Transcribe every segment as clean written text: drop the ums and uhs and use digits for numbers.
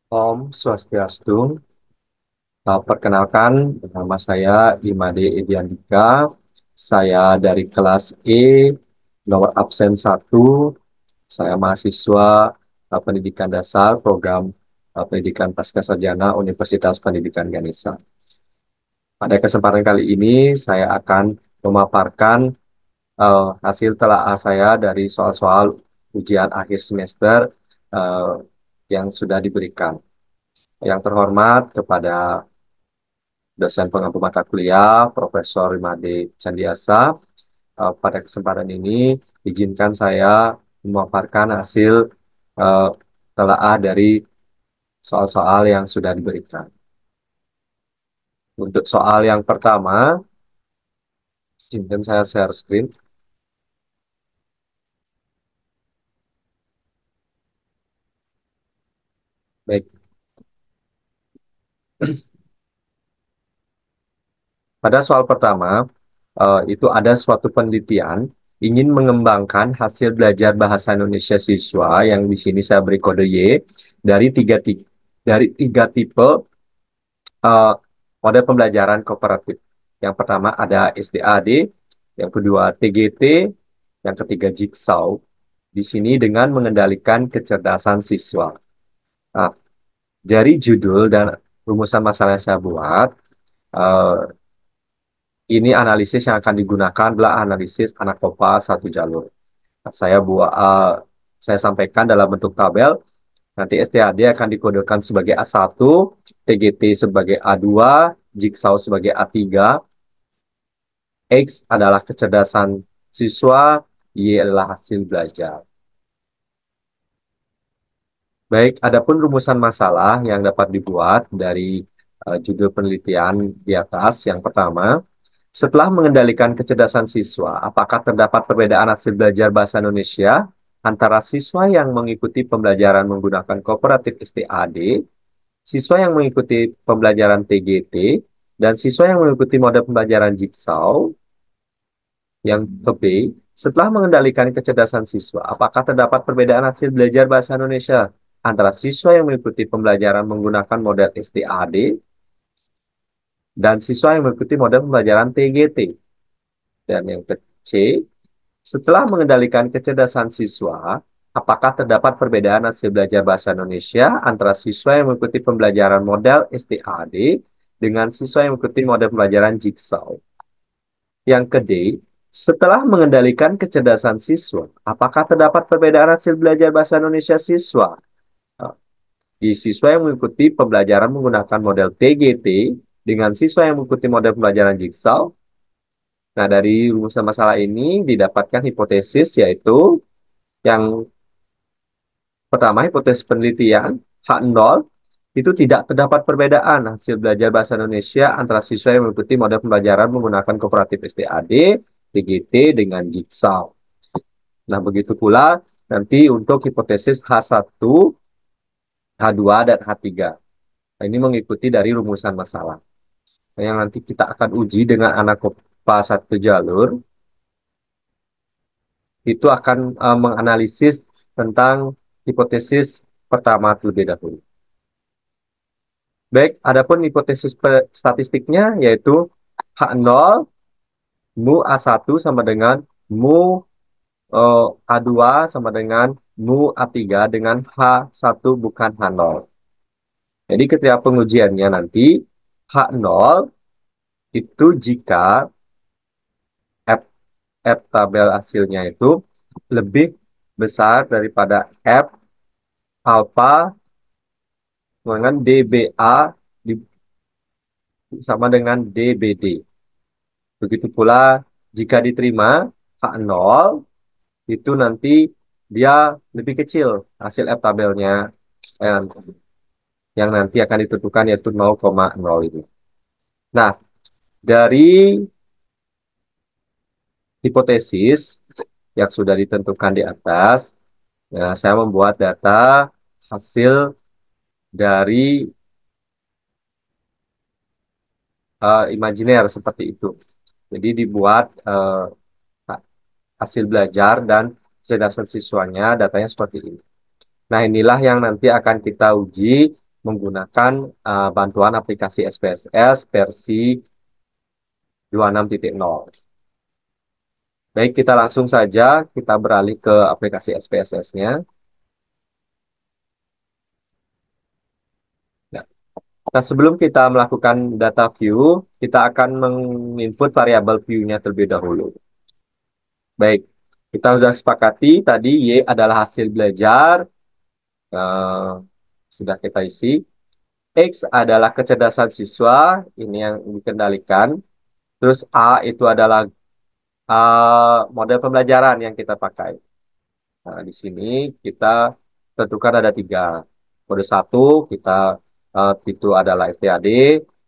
Om Swastiastu. Perkenalkan, nama saya Imade Ediandika. Saya dari kelas E, nomor absen 1. Saya mahasiswa pendidikan dasar, program pendidikan Pascasarjana Universitas Pendidikan Ganesha. Pada kesempatan kali ini, saya akan memaparkan hasil telaah saya dari soal-soal ujian akhir semester eh, yang sudah diberikan. Yang terhormat kepada dosen pengampu mata kuliah, Profesor Rimade Candiasa. Pada kesempatan ini, izinkan saya memaparkan hasil eh, telaah dari soal-soal yang sudah diberikan. Untuk soal yang pertama, izinkan saya share screen. Baik, pada soal pertama, itu ada suatu penelitian ingin mengembangkan hasil belajar bahasa Indonesia siswa yang di sini saya beri kode Y dari tiga tipe eh, model pembelajaran kooperatif. Yang pertama ada SDAD, yang kedua TGT, yang ketiga Jigsaw. Di sini dengan mengendalikan kecerdasan siswa. Nah, dari judul dan rumusan masalah yang saya buat, eh, ini analisis yang akan digunakan adalah analisis anak kopas satu jalur. Nah, saya sampaikan dalam bentuk tabel. Nanti STAD akan dikodekan sebagai A1, TGT sebagai A2, Jigsaw sebagai A3, X adalah kecerdasan siswa, Y adalah hasil belajar. Baik, adapun rumusan masalah yang dapat dibuat dari judul penelitian di atas. Yang pertama, setelah mengendalikan kecerdasan siswa, apakah terdapat perbedaan hasil belajar bahasa Indonesia antara siswa yang mengikuti pembelajaran menggunakan kooperatif STAD, siswa yang mengikuti pembelajaran TGT, dan siswa yang mengikuti mode pembelajaran Jigsaw? Yang ke B, setelah mengendalikan kecerdasan siswa, apakah terdapat perbedaan hasil belajar bahasa Indonesia antara siswa yang mengikuti pembelajaran menggunakan model STAD dan siswa yang mengikuti model pembelajaran TGT? Dan yang ke C, setelah mengendalikan kecerdasan siswa, apakah terdapat perbedaan hasil belajar bahasa Indonesia antara siswa yang mengikuti pembelajaran model STAD dengan siswa yang mengikuti model pembelajaran Jigsaw? Yang ke D, setelah mengendalikan kecerdasan siswa, apakah terdapat perbedaan hasil belajar bahasa Indonesia siswa? Nah, di siswa yang mengikuti pembelajaran menggunakan model TGT dengan siswa yang mengikuti model pembelajaran Jigsaw. Nah, dari rumusan masalah ini didapatkan hipotesis, yaitu yang pertama, hipotesis penelitian H0 itu tidak terdapat perbedaan hasil belajar bahasa Indonesia antara siswa yang mengikuti model pembelajaran menggunakan kooperatif STAD, TGT dengan Jigsaw. Nah, begitu pula nanti untuk hipotesis H1, H2, dan H3. Nah, ini mengikuti dari rumusan masalah. Nah, yang nanti kita akan uji dengan anak kopa satu jalur, itu akan menganalisis tentang hipotesis pertama terlebih dahulu. Baik, adapun hipotesis statistiknya yaitu H0 mu A1 sama dengan mu A2 sama dengan mu A3 dengan H1 bukan H0. Jadi ketika pengujiannya nanti H0 itu jika F, F tabel hasilnya itu lebih besar daripada F alpha dengan DBA sama dengan DBD. Begitu pula jika diterima H0 itu nanti dia lebih kecil hasil F tabelnya yang, yang nanti akan ditentukan yaitu 0,0 itu. Nah, dari hipotesis yang sudah ditentukan di atas, ya, saya membuat data hasil dari imajiner seperti itu. Jadi dibuat hasil belajar dan kecerdasan siswanya, datanya seperti ini. Nah, inilah yang nanti akan kita uji menggunakan bantuan aplikasi SPSS versi 26.0. Baik, kita langsung saja kita beralih ke aplikasi SPSS-nya. Nah, nah, sebelum kita melakukan data view, kita akan menginput variabel view-nya terlebih dahulu. Baik, kita sudah sepakati tadi Y adalah hasil belajar, eh, sudah kita isi. X adalah kecerdasan siswa, ini yang dikendalikan. Terus A itu adalah model pembelajaran yang kita pakai. Nah, di sini kita tentukan ada tiga. Kode satu kita itu adalah STAD,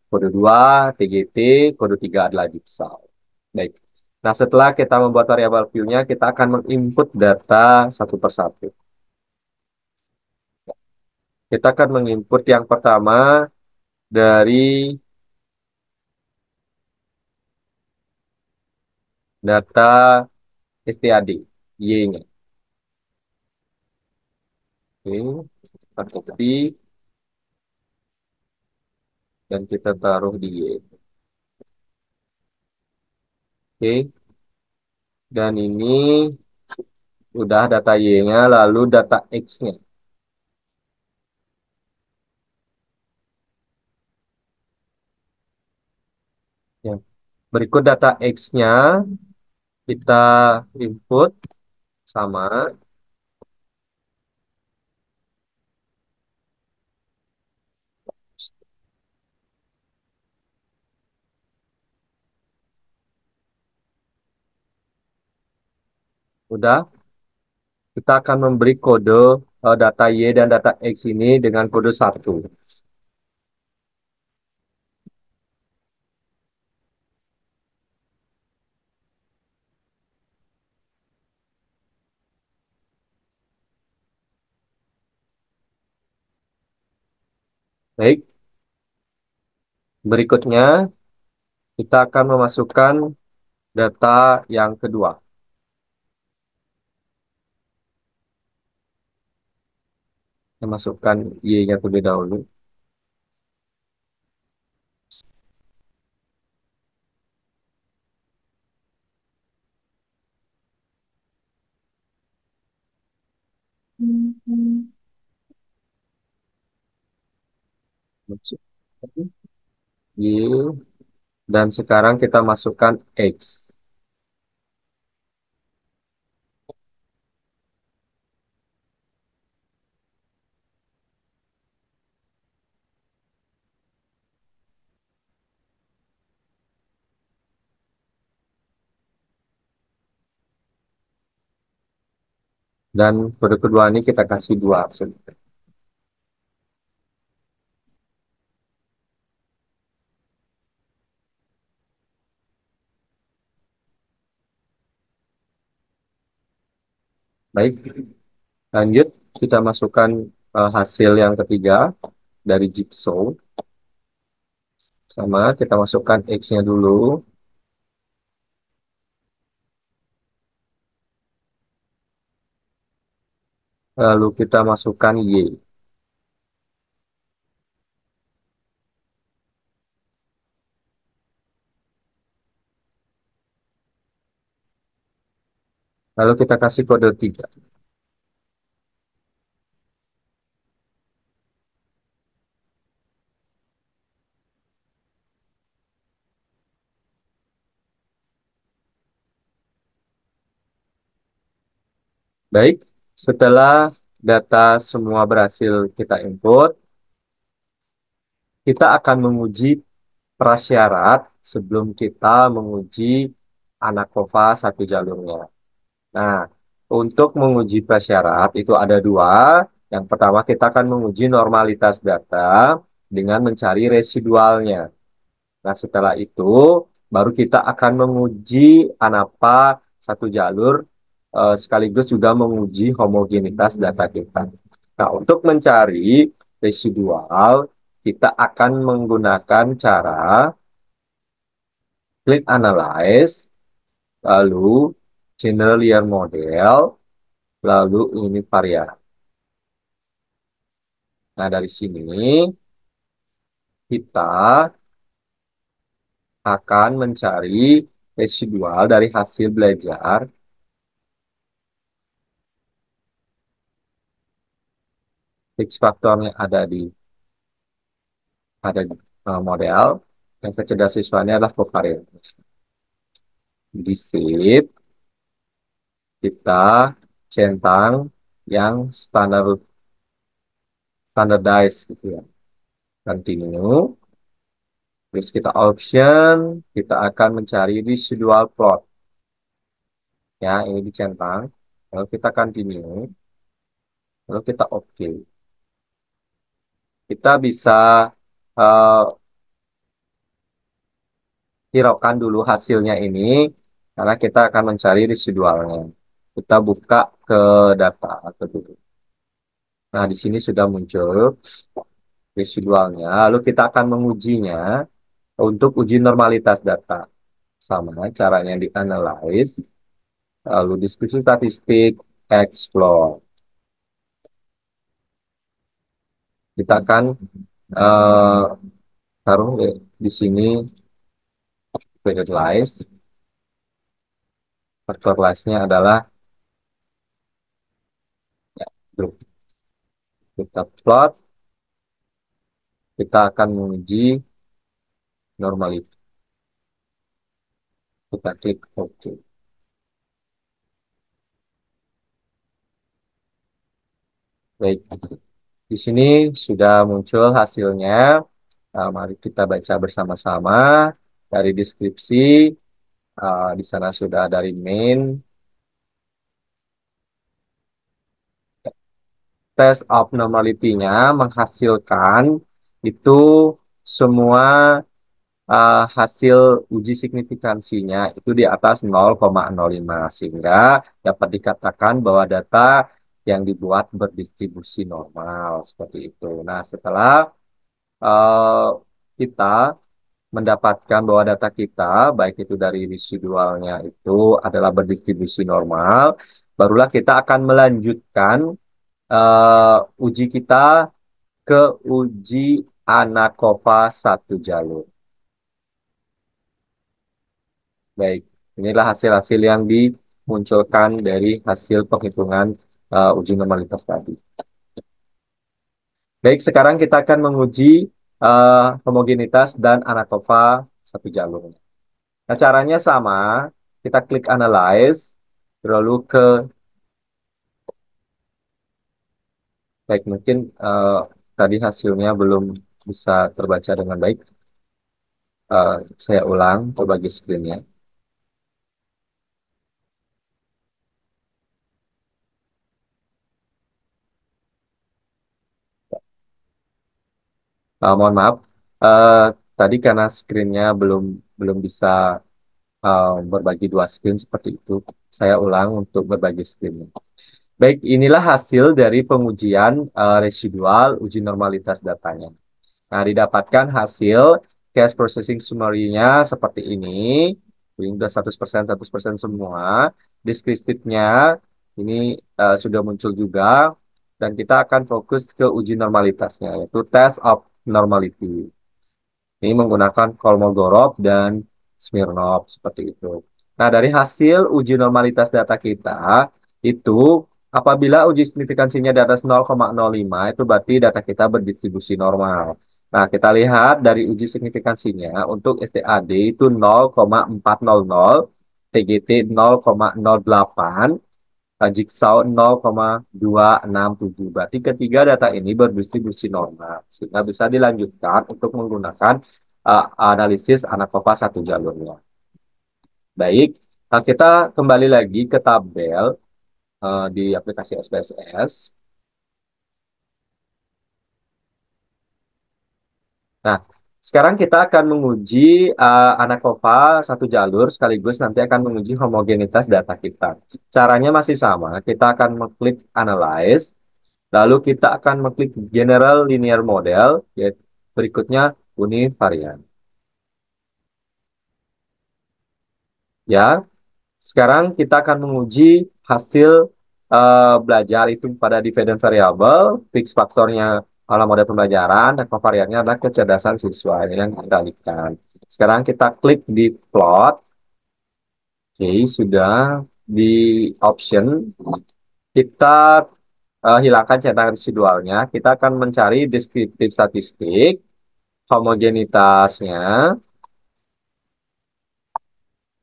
kode dua TGT, kode tiga adalah Jigsaw. Baik. Nah, setelah kita membuat variabel view-nya, kita akan menginput data satu persatu. Kita akan menginput yang pertama dari data STAD, Y-nya. Oke, kita copy dan kita taruh di Y. Oke, dan ini udah data Y-nya, lalu data X-nya. Ya. Berikut data X-nya kita input sama. Udah, kita akan memberi kode data Y dan data X ini dengan kode satu. Baik, berikutnya kita akan memasukkan data yang kedua. Kita masukkan Y-nya terlebih dahulu. Masukkan Y, dan sekarang kita masukkan X. Dan kode kedua ini kita kasih dua hasil. Baik, lanjut kita masukkan hasil yang ketiga dari Jigsaw. Sama, kita masukkan X-nya dulu. Lalu kita masukkan Y. Lalu kita kasih kode 3. Baik, setelah data semua berhasil kita input, kita akan menguji prasyarat sebelum kita menguji ANAKOVA satu jalurnya. Nah, untuk menguji prasyarat itu ada dua. Yang pertama kita akan menguji normalitas data dengan mencari residualnya. Nah, setelah itu baru kita akan menguji ANAPA satu jalur sekaligus juga menguji homogenitas data kita. Nah, untuk mencari residual, kita akan menggunakan cara click analyze, lalu general linear model, lalu ini varian. Nah, dari sini kita akan mencari residual dari hasil belajar. X faktornya ada di model. Yang kecerdasan siswanya adalah covariant. Di sip kita centang yang standardized gitu ya. Continue. Terus kita option, kita akan mencari residual plot. Ya, ini dicentang. Lalu kita continue. Lalu kita oke. Kita bisa eh, hiraukan dulu hasilnya ini karena kita akan mencari residualnya. Kita buka ke data atau dulu. Nah, di sini sudah muncul residualnya. Lalu kita akan mengujinya untuk uji normalitas data. Sama caranya di analyze, lalu diskusi statistik, explore. Kita akan eh, taruh di sini factorize. Factorize-nya adalah ya, grup. Kita plot, kita akan menguji normalitas. Kita klik OK. Baik, di sini sudah muncul hasilnya. Mari kita baca bersama-sama dari deskripsi. Di sana sudah dari main. Test abnormality-nya menghasilkan itu semua hasil uji signifikansinya itu di atas 0,05 sehingga dapat dikatakan bahwa data yang dibuat berdistribusi normal seperti itu. Nah, setelah eh, kita mendapatkan bahwa data kita baik itu dari residualnya itu adalah berdistribusi normal, barulah kita akan melanjutkan uji kita ke uji ANACOPA satu jalur. Baik, inilah hasil-hasil yang dimunculkan dari hasil penghitungan uji normalitas tadi. Baik, sekarang kita akan menguji homogenitas dan ANACOPA satu jalur. Nah, caranya sama, kita klik Analyze, lalu ke, baik mungkin tadi hasilnya belum bisa terbaca dengan baik. Saya ulang, berbagi screen-nya. Mohon maaf, eh, tadi karena screen-nya belum belum bisa berbagi dua screen seperti itu. Saya ulang untuk berbagi screen. Baik, inilah hasil dari pengujian residual uji normalitas datanya. Nah, didapatkan hasil cache processing summary-nya seperti ini. Ini sudah 100%, 100% semua. Deskriptifnya ini sudah muncul juga. Dan kita akan fokus ke uji normalitasnya, yaitu test of normality. Ini menggunakan Kolmogorov dan Smirnov seperti itu. Nah, dari hasil uji normalitas data kita, itu apabila uji signifikansinya di atas 0,05, itu berarti data kita berdistribusi normal. Nah, kita lihat dari uji signifikansinya untuk STAD itu 0,400, TGT 0,08, Jigsaw 0,267. Berarti ketiga data ini berdistribusi normal. Sehingga bisa dilanjutkan untuk menggunakan analisis ANACOPA satu jalurnya. Baik, kita kembali lagi ke tabel di aplikasi SPSS. Nah, sekarang kita akan menguji ANACOPA satu jalur sekaligus nanti akan menguji homogenitas data kita. Caranya masih sama. Kita akan mengklik Analyze. Lalu kita akan mengklik General Linear Model, yaitu berikutnya univarian. Ya, sekarang kita akan menguji hasil belajar itu pada dependent variable, fix faktornya Kalau mode pembelajaran dan variannya adalah kecerdasan siswa ini yang dikendalikan. Sekarang kita klik di plot. Oke, sudah di option kita hilangkan centang residualnya. Kita akan mencari deskriptif statistik, homogenitasnya.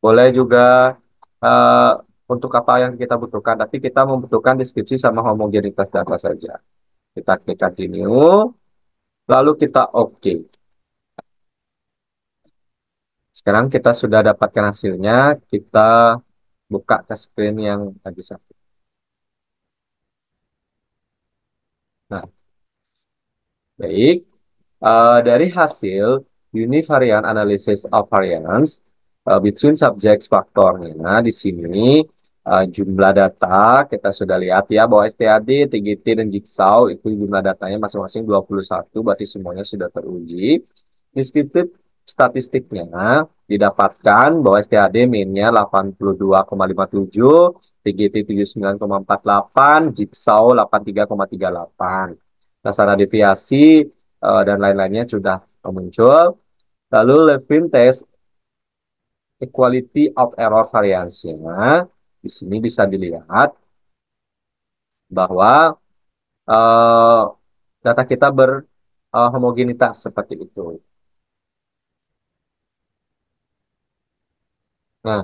Boleh juga eh, untuk apa yang kita butuhkan. Tapi kita membutuhkan deskripsi sama homogenitas data saja. Kita klik continue, lalu kita OK. Sekarang kita sudah dapatkan hasilnya. Kita buka ke screen yang tadi satu. Nah, baik. Dari hasil univariate analysis of variance between subjects faktornya, nah, di sini jumlah data kita sudah lihat ya bahwa STAD, TGT, dan Jigsaw itu jumlah datanya masing-masing 21, berarti semuanya sudah teruji. Deskriptif statistiknya didapatkan bahwa STAD mean-nya 82,57, TGT 79,48, Jigsaw 83,38. Nah, secara deviasi dan lain-lainnya sudah muncul. Lalu Levin test equality of error variance-nya di sini bisa dilihat bahwa eh, data kita berhomogenitas seperti itu. Nah,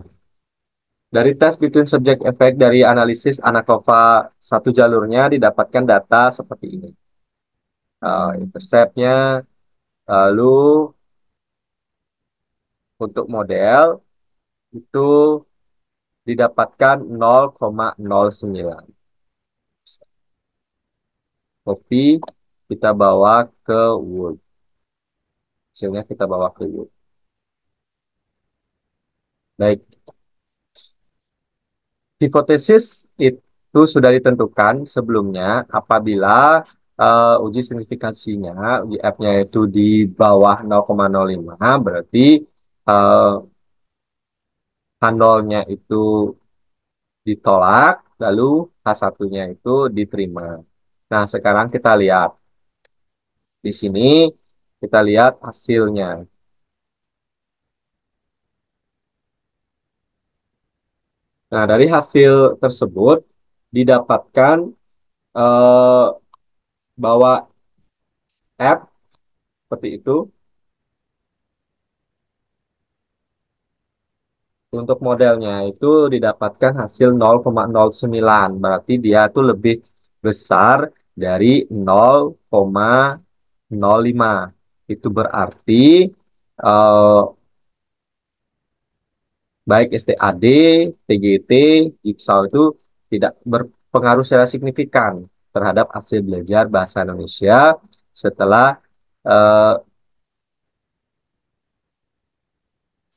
dari tes between subject effect dari analisis ANACOVA satu jalurnya didapatkan data seperti ini. Intercept-nya, lalu untuk model itu didapatkan 0,09. Copy, kita bawa ke Word. Hasilnya kita bawa ke Word. Baik, hipotesis itu sudah ditentukan sebelumnya apabila uji signifikansinya, uji F-nya itu di bawah 0,05, berarti uh, H0-nya itu ditolak, lalu H1-nya itu diterima. Nah, sekarang kita lihat. Di sini kita lihat hasilnya. Nah, dari hasil tersebut didapatkan eh, bahwa F seperti itu untuk modelnya itu didapatkan hasil 0,09. Berarti dia itu lebih besar dari 0,05. Itu berarti eh, baik STAD, TGT, Jigsaw itu tidak berpengaruh secara signifikan terhadap hasil belajar bahasa Indonesia setelah eh,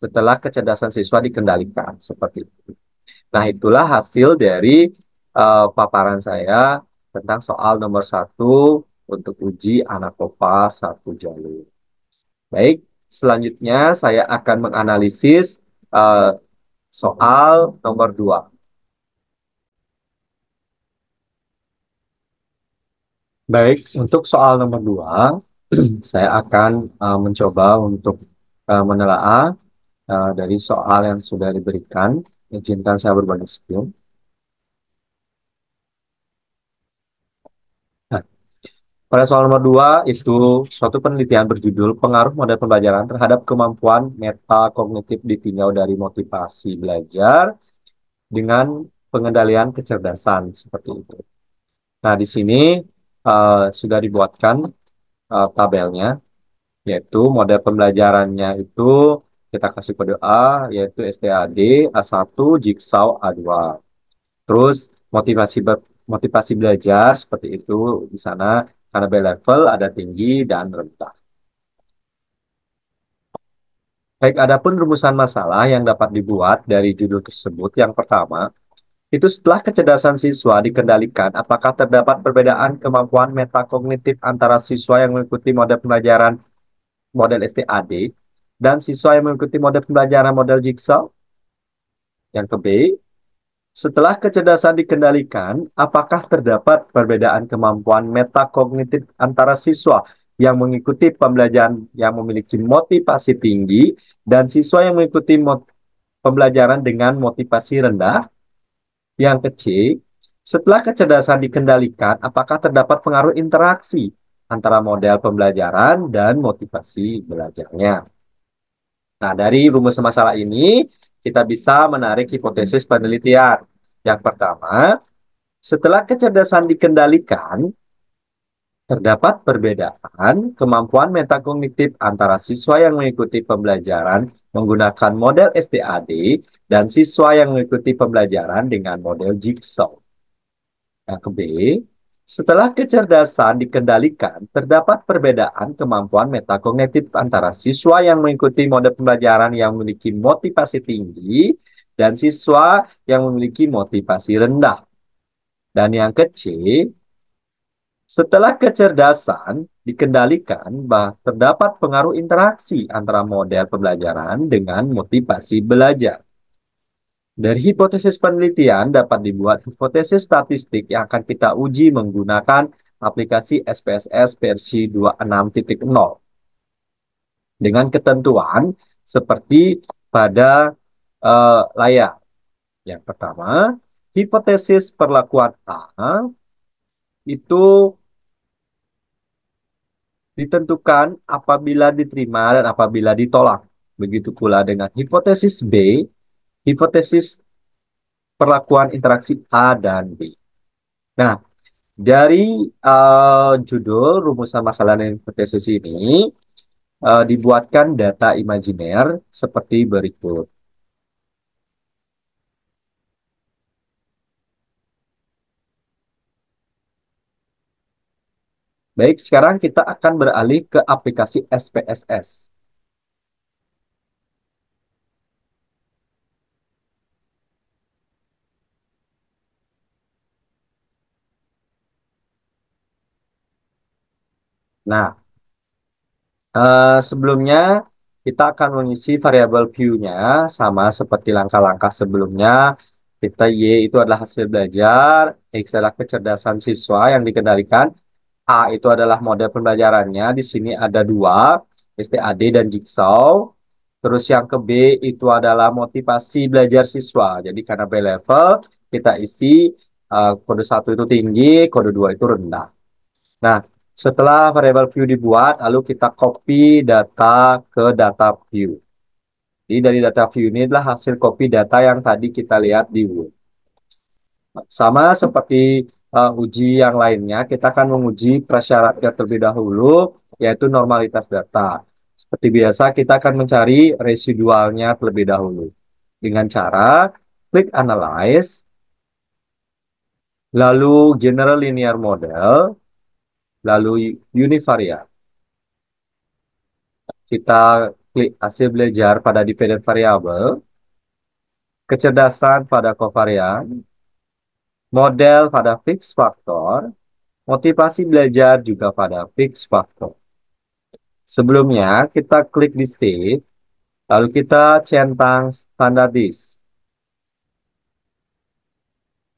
setelah kecerdasan siswa dikendalikan seperti itu. Nah, itulah hasil dari paparan saya tentang soal nomor satu untuk uji Anakopa satu jalur. Baik, selanjutnya saya akan menganalisis eh, soal nomor dua. Baik, untuk soal nomor dua, saya akan mencoba untuk menelaah dari soal yang sudah diberikan. Izinkan saya berbagi skill. Pada soal nomor 2 itu suatu penelitian berjudul pengaruh model pembelajaran terhadap kemampuan metakognitif ditinjau dari motivasi belajar dengan pengendalian kecerdasan seperti itu. Nah, di sini sudah dibuatkan tabelnya, yaitu model pembelajarannya itu kita kasih kode A, yaitu STAD, A1, Jigsaw A2. Terus motivasi belajar seperti itu di sana karena B level ada tinggi dan rendah. Baik, adapun rumusan masalah yang dapat dibuat dari judul tersebut. Yang pertama, itu setelah kecerdasan siswa dikendalikan, apakah terdapat perbedaan kemampuan metakognitif antara siswa yang mengikuti model pembelajaran model STAD dan siswa yang mengikuti model pembelajaran model Jigsaw? Yang ke B, Setelah kecerdasan dikendalikan, apakah terdapat perbedaan kemampuan metakognitif antara siswa yang mengikuti pembelajaran yang memiliki motivasi tinggi dan siswa yang mengikuti pembelajaran dengan motivasi rendah? Yang kecil, setelah kecerdasan dikendalikan, apakah terdapat pengaruh interaksi antara model pembelajaran dan motivasi belajarnya? Nah, dari rumus masalah ini, kita bisa menarik hipotesis penelitian. Yang pertama, setelah kecerdasan dikendalikan, terdapat perbedaan kemampuan metakognitif antara siswa yang mengikuti pembelajaran menggunakan model STAD dan siswa yang mengikuti pembelajaran dengan model Jigsaw. Yang ke B, setelah kecerdasan dikendalikan, terdapat perbedaan kemampuan metakognitif antara siswa yang mengikuti mode pembelajaran yang memiliki motivasi tinggi dan siswa yang memiliki motivasi rendah. Dan yang kecil, setelah kecerdasan dikendalikan, terdapat pengaruh interaksi antara model pembelajaran dengan motivasi belajar. Dari hipotesis penelitian dapat dibuat hipotesis statistik yang akan kita uji menggunakan aplikasi SPSS versi 26.0 dengan ketentuan seperti pada layar. Yang pertama, hipotesis perlakuan A itu ditentukan apabila diterima dan apabila ditolak. Begitu pula dengan hipotesis B, hipotesis perlakuan interaksi A dan B. Nah, dari judul rumusan masalah dan hipotesis ini dibuatkan data imajiner seperti berikut. Baik, sekarang kita akan beralih ke aplikasi SPSS. Nah, sebelumnya kita akan mengisi variabel view-nya sama seperti langkah-langkah sebelumnya. Kita Y itu adalah hasil belajar, X adalah kecerdasan siswa yang dikendalikan, A itu adalah model pembelajarannya. Di sini ada dua, STAD dan Jigsaw. Terus yang ke B itu adalah motivasi belajar siswa. Jadi karena B level, kita isi kode 1 itu tinggi, kode 2 itu rendah. Nah, setelah variabel view dibuat, lalu kita copy data ke data view. Jadi dari data view ini adalah hasil copy data yang tadi kita lihat di Word. Sama seperti uji yang lainnya, kita akan menguji prasyaratnya terlebih dahulu, yaitu normalitas data. Seperti biasa, kita akan mencari residualnya terlebih dahulu. Dengan cara klik Analyze, lalu General Linear Model, lalu Univariate. Kita klik hasil belajar pada dependent variable, kecerdasan pada covarian, model pada fixed factor, motivasi belajar juga pada fixed factor. Sebelumnya, kita klik di save, lalu kita centang standardis.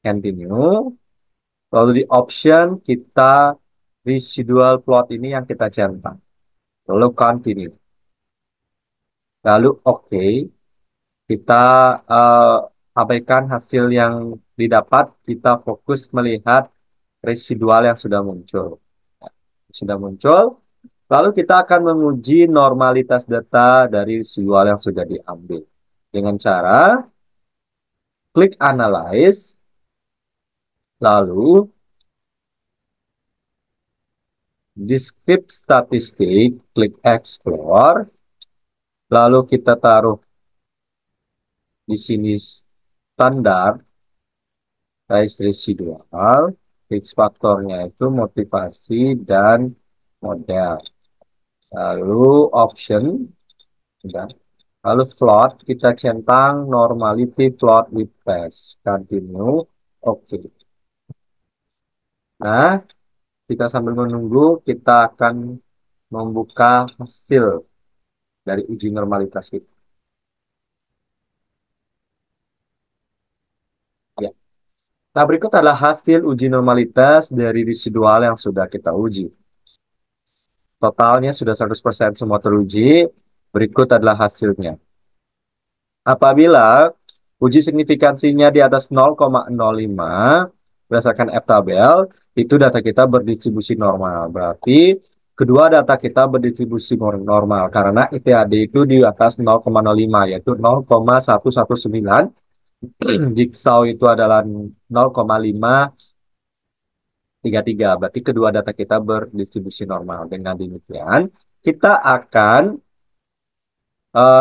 Continue, lalu di option kita residual plot ini yang kita centang. Lalu continue. Lalu oke, kita eh, abaikan hasil yang didapat, kita fokus melihat residual yang sudah muncul. Sudah muncul, lalu kita akan menguji normalitas data dari residual yang sudah diambil. Dengan cara klik Analyze, lalu Descript Statistik, klik Explore, lalu kita taruh di sini standar size residual, X faktornya itu motivasi dan model. Lalu option, sudah. Lalu plot, kita centang normality plot with base. Continue, oke. Nah, kita sambil menunggu, kita akan membuka hasil dari uji normalitas itu. Ya. Nah, berikut adalah hasil uji normalitas dari residual yang sudah kita uji. Totalnya sudah 100% semua teruji. Berikut adalah hasilnya. Apabila uji signifikansinya di atas 0,05 berdasarkan F-tabel, itu data kita berdistribusi normal. Berarti kedua data kita berdistribusi normal karena ITAD itu di atas 0,05 yaitu 0,119. Jigsaw itu adalah 0,533. Berarti kedua data kita berdistribusi normal. Dengan demikian, kita akan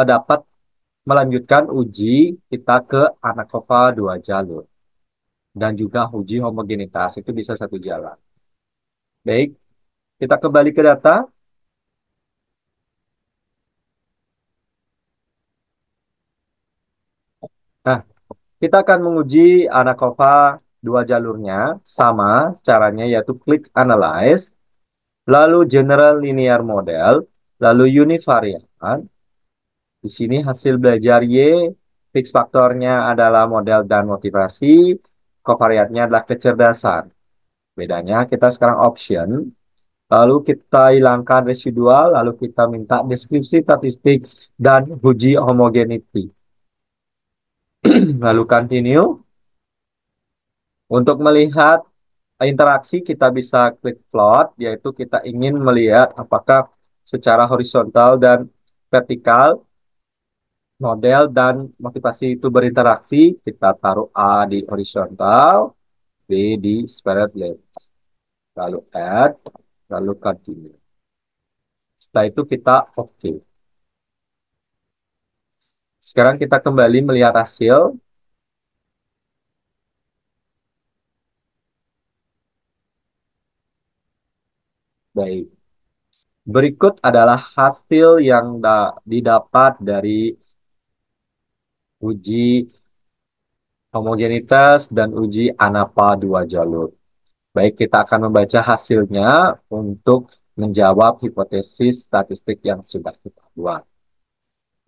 dapat melanjutkan uji kita ke ANACOVA 2 jalur. Dan juga uji homogenitas itu bisa satu jalan. Baik, kita kembali ke data. Nah, kita akan menguji ANACOVA 2 jalurnya. Sama caranya yaitu klik Analyze, lalu General Linear Model, lalu Univarian. Di sini hasil belajar Y, fix faktornya adalah model dan motivasi, kovariatnya adalah kecerdasan. Bedanya kita sekarang option, lalu kita hilangkan residual, lalu kita minta deskripsi statistik dan uji homogeneity. Lalu continue. Untuk melihat interaksi kita bisa klik plot, yaitu kita ingin melihat apakah secara horizontal dan vertikal model dan motivasi itu berinteraksi. Kita taruh A di horizontal, B di spiral length. Lalu add, lalu continue. Setelah itu kita oke. Sekarang kita kembali melihat hasil. Baik. Berikut adalah hasil yang didapat dari uji homogenitas dan uji ANAPA 2 jalur. Baik, kita akan membaca hasilnya untuk menjawab hipotesis statistik yang sudah kita buat.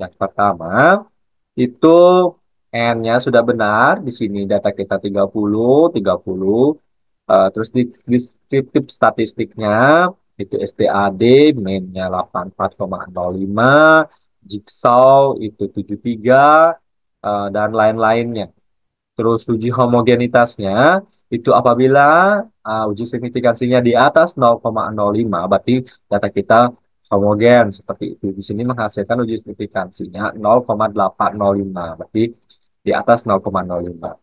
Yang pertama, itu N-nya sudah benar. Di sini data kita 30, 30. Terus di deskriptif statistiknya, itu STAD, main-nya 84,05, Jigsaw itu 73, dan lain-lainnya. Terus uji homogenitasnya itu apabila uji signifikansinya di atas 0,05, berarti data kita homogen seperti itu. Di sini menghasilkan uji signifikansinya 0,805, berarti di atas 0,05.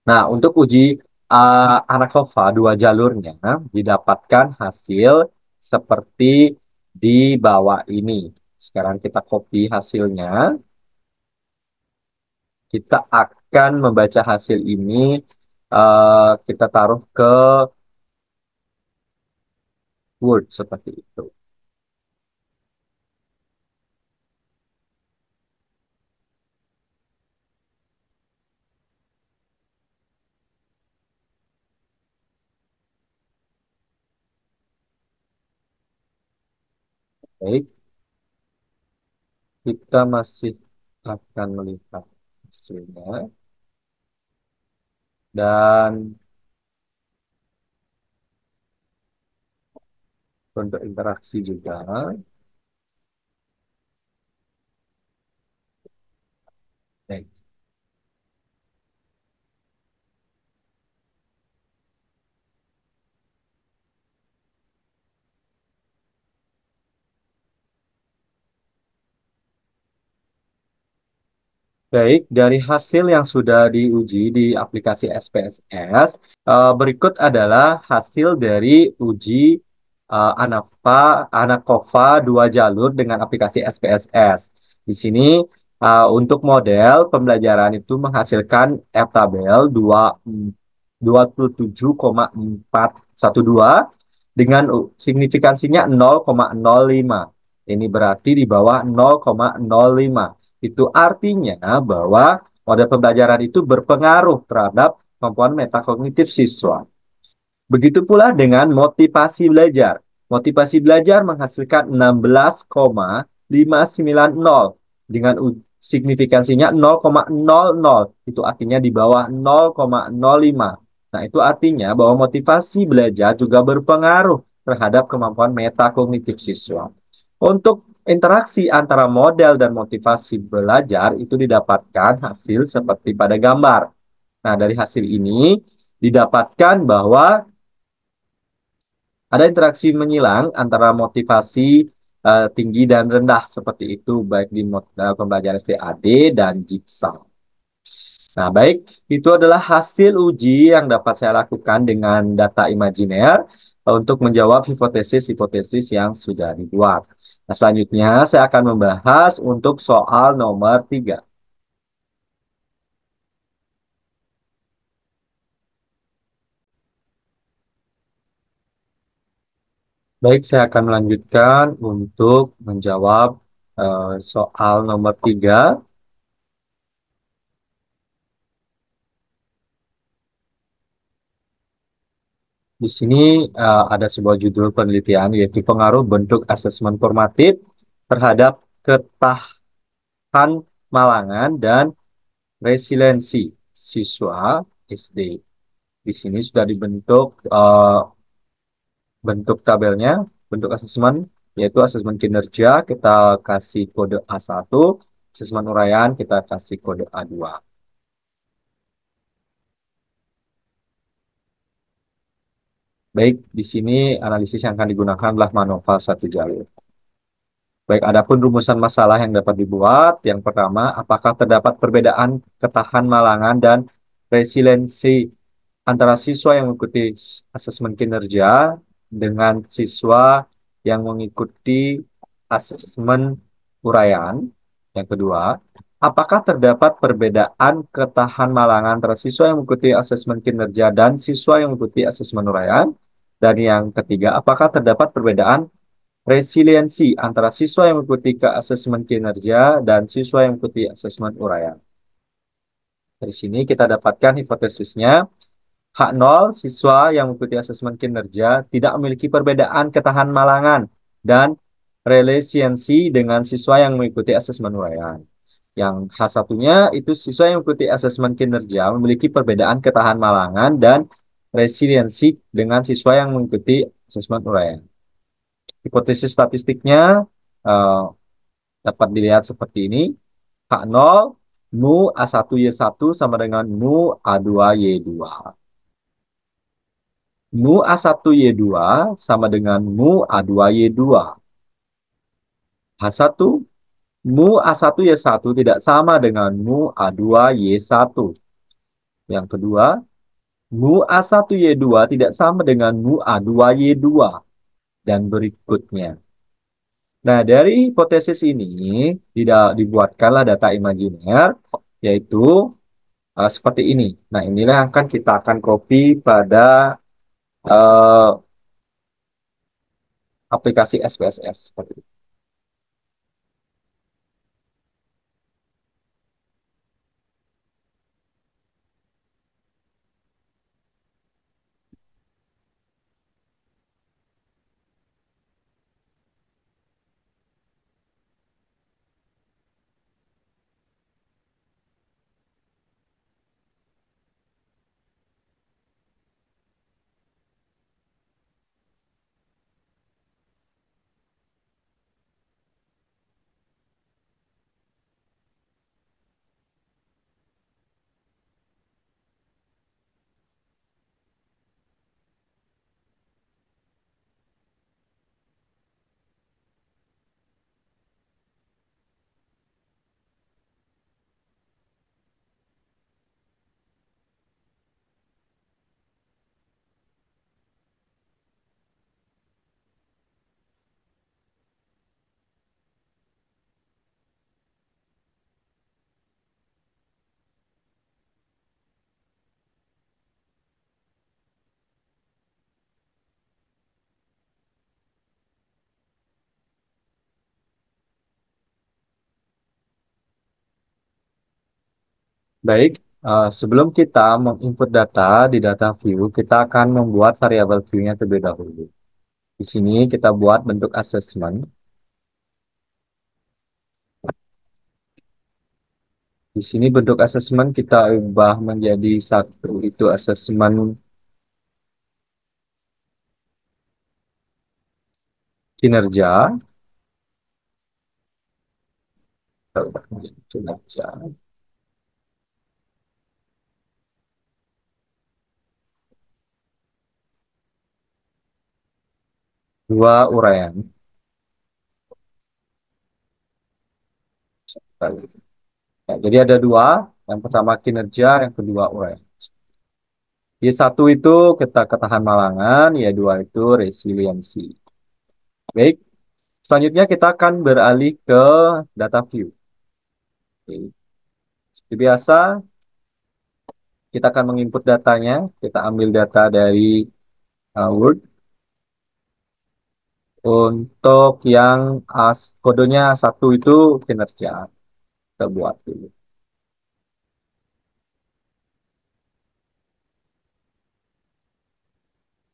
Nah, untuk uji ANACOVA 2 jalurnya didapatkan hasil seperti di bawah ini. Sekarang kita copy hasilnya. Kita akan membaca hasil ini, kita taruh ke Word seperti itu. Baik, kita masih akan melihat hasilnya. Dan untuk interaksi juga. Baik. Baik, dari hasil yang sudah diuji di aplikasi SPSS, berikut adalah hasil dari uji ANACOVA 2 jalur dengan aplikasi SPSS. Di sini untuk model pembelajaran itu menghasilkan F-tabel 27,412 dengan signifikansinya 0,05. Ini berarti di bawah 0,05. Itu artinya bahwa model pembelajaran itu berpengaruh terhadap kemampuan metakognitif siswa. Begitu pula dengan motivasi belajar. Motivasi belajar menghasilkan 16,590 dengan signifikansinya 0,00. Itu artinya di bawah 0,05. Nah, itu artinya bahwa motivasi belajar juga berpengaruh terhadap kemampuan metakognitif siswa. Untuk interaksi antara model dan motivasi belajar itu didapatkan hasil seperti pada gambar. Nah, dari hasil ini didapatkan bahwa ada interaksi menyilang antara motivasi tinggi dan rendah seperti itu baik di pembelajaran STAD dan Jigsaw. Nah, baik, itu adalah hasil uji yang dapat saya lakukan dengan data imajiner untuk menjawab hipotesis-hipotesis yang sudah dibuat. Nah, selanjutnya saya akan membahas untuk soal nomor 3. Baik, saya akan melanjutkan untuk menjawab soal nomor 3. Di sini ada sebuah judul penelitian yaitu pengaruh bentuk asesmen formatif terhadap ketahanan malangan dan resiliensi siswa SD. Di sini sudah dibentuk bentuk tabelnya, bentuk asesmen yaitu asesmen kinerja kita kasih kode A1, asesmen uraian kita kasih kode A2. Baik, di sini analisis yang akan digunakan adalah MANOVA satu jalur. Baik, adapun rumusan masalah yang dapat dibuat, yang pertama, apakah terdapat perbedaan ketahan malangan dan resiliensi antara siswa yang mengikuti asesmen kinerja dengan siswa yang mengikuti asesmen uraian? Yang kedua, apakah terdapat perbedaan ketahan malangan antara siswa yang mengikuti asesmen kinerja dan siswa yang mengikuti asesmen uraian? Dan yang ketiga, apakah terdapat perbedaan resiliensi antara siswa yang mengikuti ke asesmen kinerja dan siswa yang mengikuti asesmen uraian? Dari sini kita dapatkan hipotesisnya. H0, siswa yang mengikuti asesmen kinerja tidak memiliki perbedaan ketahan malangan dan relasiensi dengan siswa yang mengikuti asesmen uraian. Yang H1-nya itu siswa yang mengikuti asesmen kinerja memiliki perbedaan ketahan malangan dan resiliensi dengan siswa yang mengikuti asesmen uraian. Hipotesis statistiknya eh, dapat dilihat seperti ini. H0, mu A1Y1 sama dengan mu A2Y2. Mu A1Y2 sama dengan mu A2Y2. H1, mu A1Y1 tidak sama dengan mu A2Y1. Yang kedua, mu A1Y2 tidak sama dengan mu A2Y2. Dan berikutnya. Nah, dari hipotesis ini tidak dibuatkanlah data imajiner, yaitu seperti ini. Nah, inilah yang akan kita akan copy pada eh, aplikasi SPSS. Seperti itu. Baik, sebelum kita menginput data di data view, kita akan membuat variabel view-nya terlebih dahulu. Di sini kita buat bentuk assessment. Di sini bentuk asesmen kita ubah menjadi satu, itu asesmen kinerja. Kita ubah menjadi kinerja. Dua uraian. Ya, jadi ada dua, yang pertama kinerja, yang kedua uraian. Y satu itu kita ketahan malangan, y dua itu resiliensi. Baik, selanjutnya kita akan beralih ke data view. Oke. Seperti biasa, kita akan menginput datanya. Kita ambil data dari Word. Untuk yang kodenya satu itu kinerja. Kita buat dulu.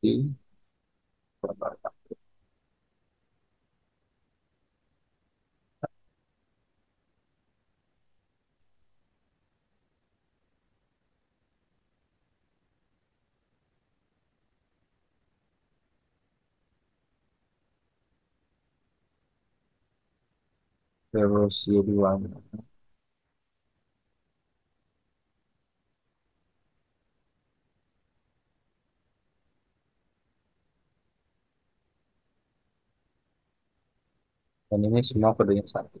Di terus dua. Dan ini semua kodenya satu.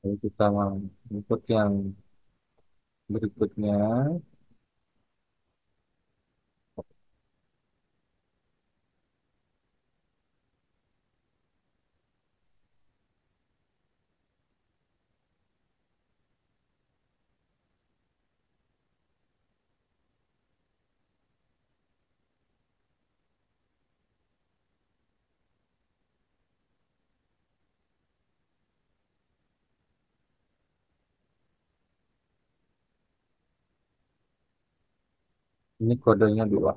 Jadi kita mau input yang berikutnya. Ini kodenya dua.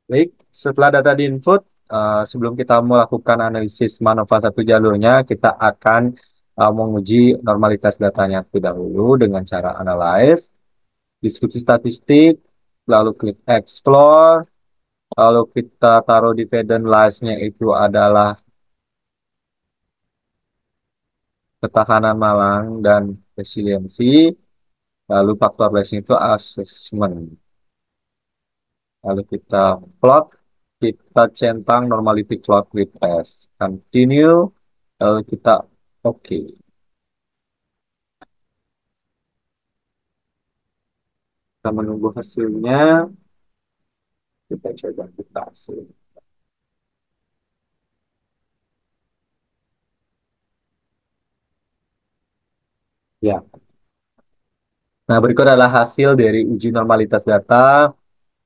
Baik, setelah data di input, sebelum kita melakukan analisis manfaat satu jalurnya, kita akan menguji normalitas datanya terlebih dahulu dengan cara analyze, deskripsi statistik, lalu klik explore, lalu kita taruh dividend lies-nya itu adalah ketahanan malang dan resiliensi, lalu faktor lies itu assessment. Lalu kita plot, kita centang normality plot with S. Continue, lalu kita oke. Kita menunggu hasilnya, kita coba kita hasil. Ya. Nah, berikut adalah hasil dari uji normalitas data.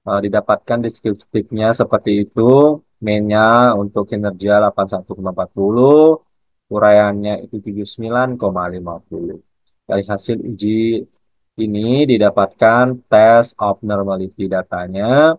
Didapatkan deskriptifnya seperti itu. Mainnya untuk kinerja 81,40, uraiannya itu 79,50. Dari hasil uji ini didapatkan test of normality datanya.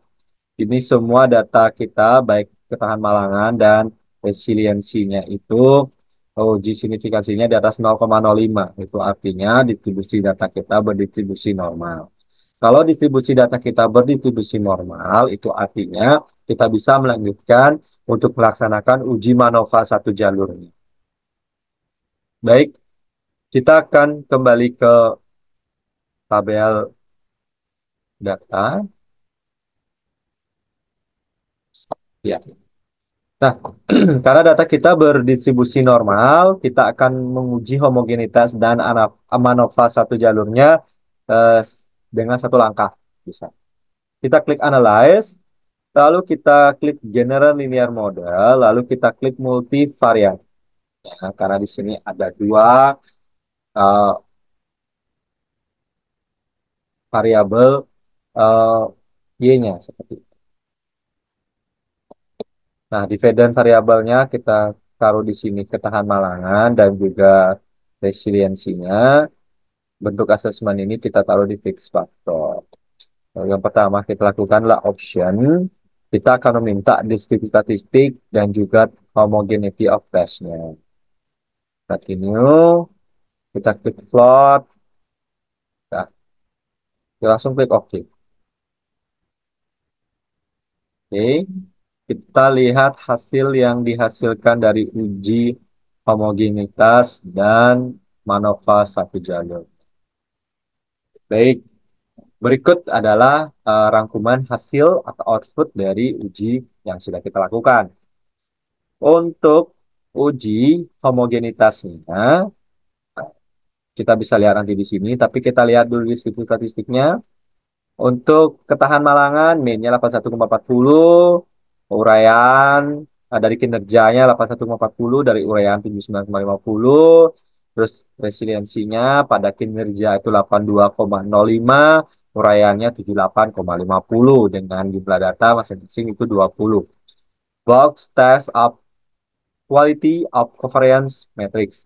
Ini semua data kita baik ketahan malangan dan resiliensinya itu uji signifikansinya di atas 0,05. Itu artinya distribusi data kita berdistribusi normal. Kalau distribusi data kita berdistribusi normal, itu artinya kita bisa melanjutkan untuk melaksanakan uji MANOVA satu jalurnya. Baik, kita akan kembali ke tabel data. Ya. Nah, karena data kita berdistribusi normal, kita akan menguji homogenitas dan MANOVA satu jalurnya eh, dengan satu langkah. Bisa. Kita klik Analyze, lalu kita klik General Linear Model, lalu kita klik Multivariate. Nah, karena di sini ada dua uh, variabel uh, Y-nya seperti itu. Nah, dividen variabelnya kita taruh di sini ketahan malangan dan juga resiliensinya. Bentuk asesmen ini kita taruh di fixed factor. Yang pertama kita lakukanlah option. Kita akan meminta deskripsi statistik dan juga homogeneity of test-nya. Continue, kita klik plot, nah, kita langsung klik OK. Oke, kita lihat hasil yang dihasilkan dari uji homogenitas dan MANOVA satu jalur. Baik, berikut adalah rangkuman hasil atau output dari uji yang sudah kita lakukan. Untuk uji homogenitasnya, kita bisa lihat nanti di sini, tapi kita lihat dulu di situ statistiknya. Untuk ketahan malangan, mainnya 81,40, uraian dari kinerjanya 81,40, dari uraian 79,50, terus resiliensinya pada kinerja itu 82,05, uraiannya 78,50 dengan jumlah data masing-masing itu 20. Box test of quality of covariance matrix.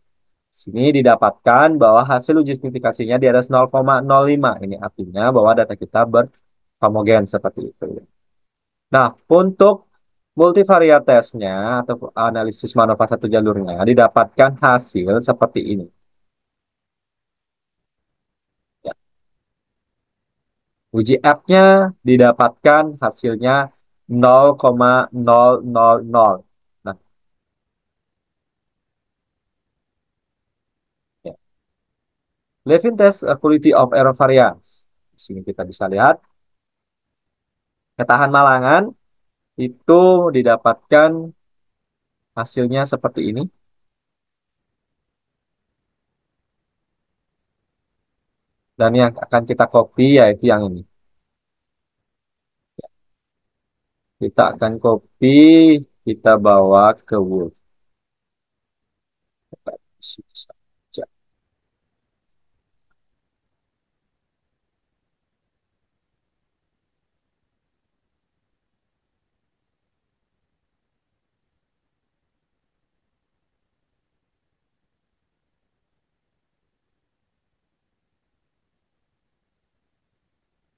Sini didapatkan bahwa hasil uji signifikasinya di atas 0,05. Ini artinya bahwa data kita berhomogen seperti itu. Nah, untuk multivariate testnya atau analisis MANOVA satu jalurnya didapatkan hasil seperti ini. Ya. Uji F-nya didapatkan hasilnya 0,000. Nah, ya. Levin test quality of error variance. Di sini kita bisa lihat ketahan malangan itu didapatkan hasilnya seperti ini. Dan yang akan kita copy yaitu yang ini. Kita akan copy, kita bawa ke Word.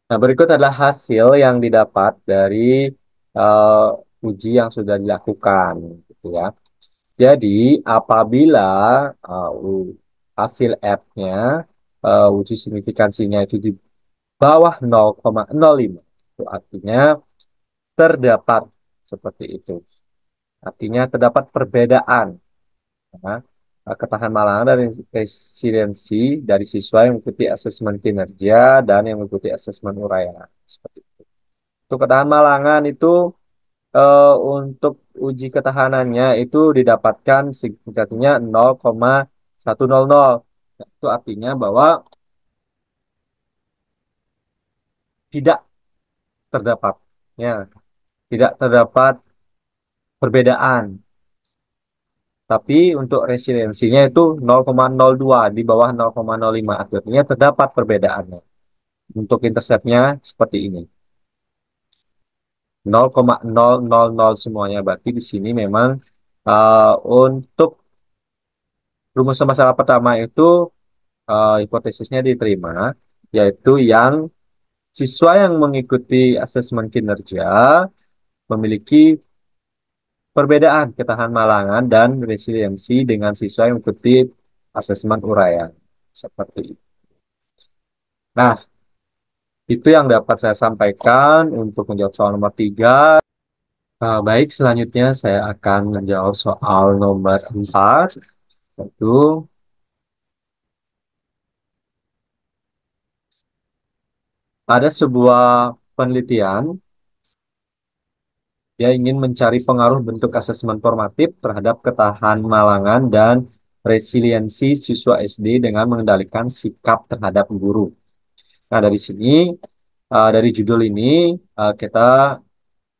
Nah, berikut adalah hasil yang didapat dari uji yang sudah dilakukan, gitu ya. Jadi, apabila hasil F-nya, uji signifikansinya itu di bawah 0,05, itu artinya terdapat seperti itu. Artinya terdapat perbedaan, ya, ketahanan malangan dan resiliensi dari siswa yang mengikuti asesmen kinerja dan yang mengikuti asesmen uraian. Seperti itu. Untuk ketahanan malangan itu untuk uji ketahanannya itu didapatkan signifikansinya 0,100. Nah, itu artinya bahwa tidak terdapat, ya, tidak terdapat perbedaan. Tapi untuk resiliensinya itu 0,02 di bawah 0,05. Artinya terdapat perbedaannya. Untuk interceptnya seperti ini. 0,000 semuanya. Berarti di sini memang untuk rumusan masalah pertama itu hipotesisnya diterima, yaitu yang siswa yang mengikuti asesmen kinerja memiliki perbedaan ketahanan malangan dan resiliensi dengan siswa yang mengikuti asesmen uraian. Seperti itu. Nah, itu yang dapat saya sampaikan untuk menjawab soal nomor 3. Baik, selanjutnya saya akan menjawab soal nomor 4. Yaitu ada sebuah penelitian dia ingin mencari pengaruh bentuk asesmen formatif terhadap ketahanan malangan dan resiliensi siswa SD dengan mengendalikan sikap terhadap guru. Nah, dari sini, dari judul ini, kita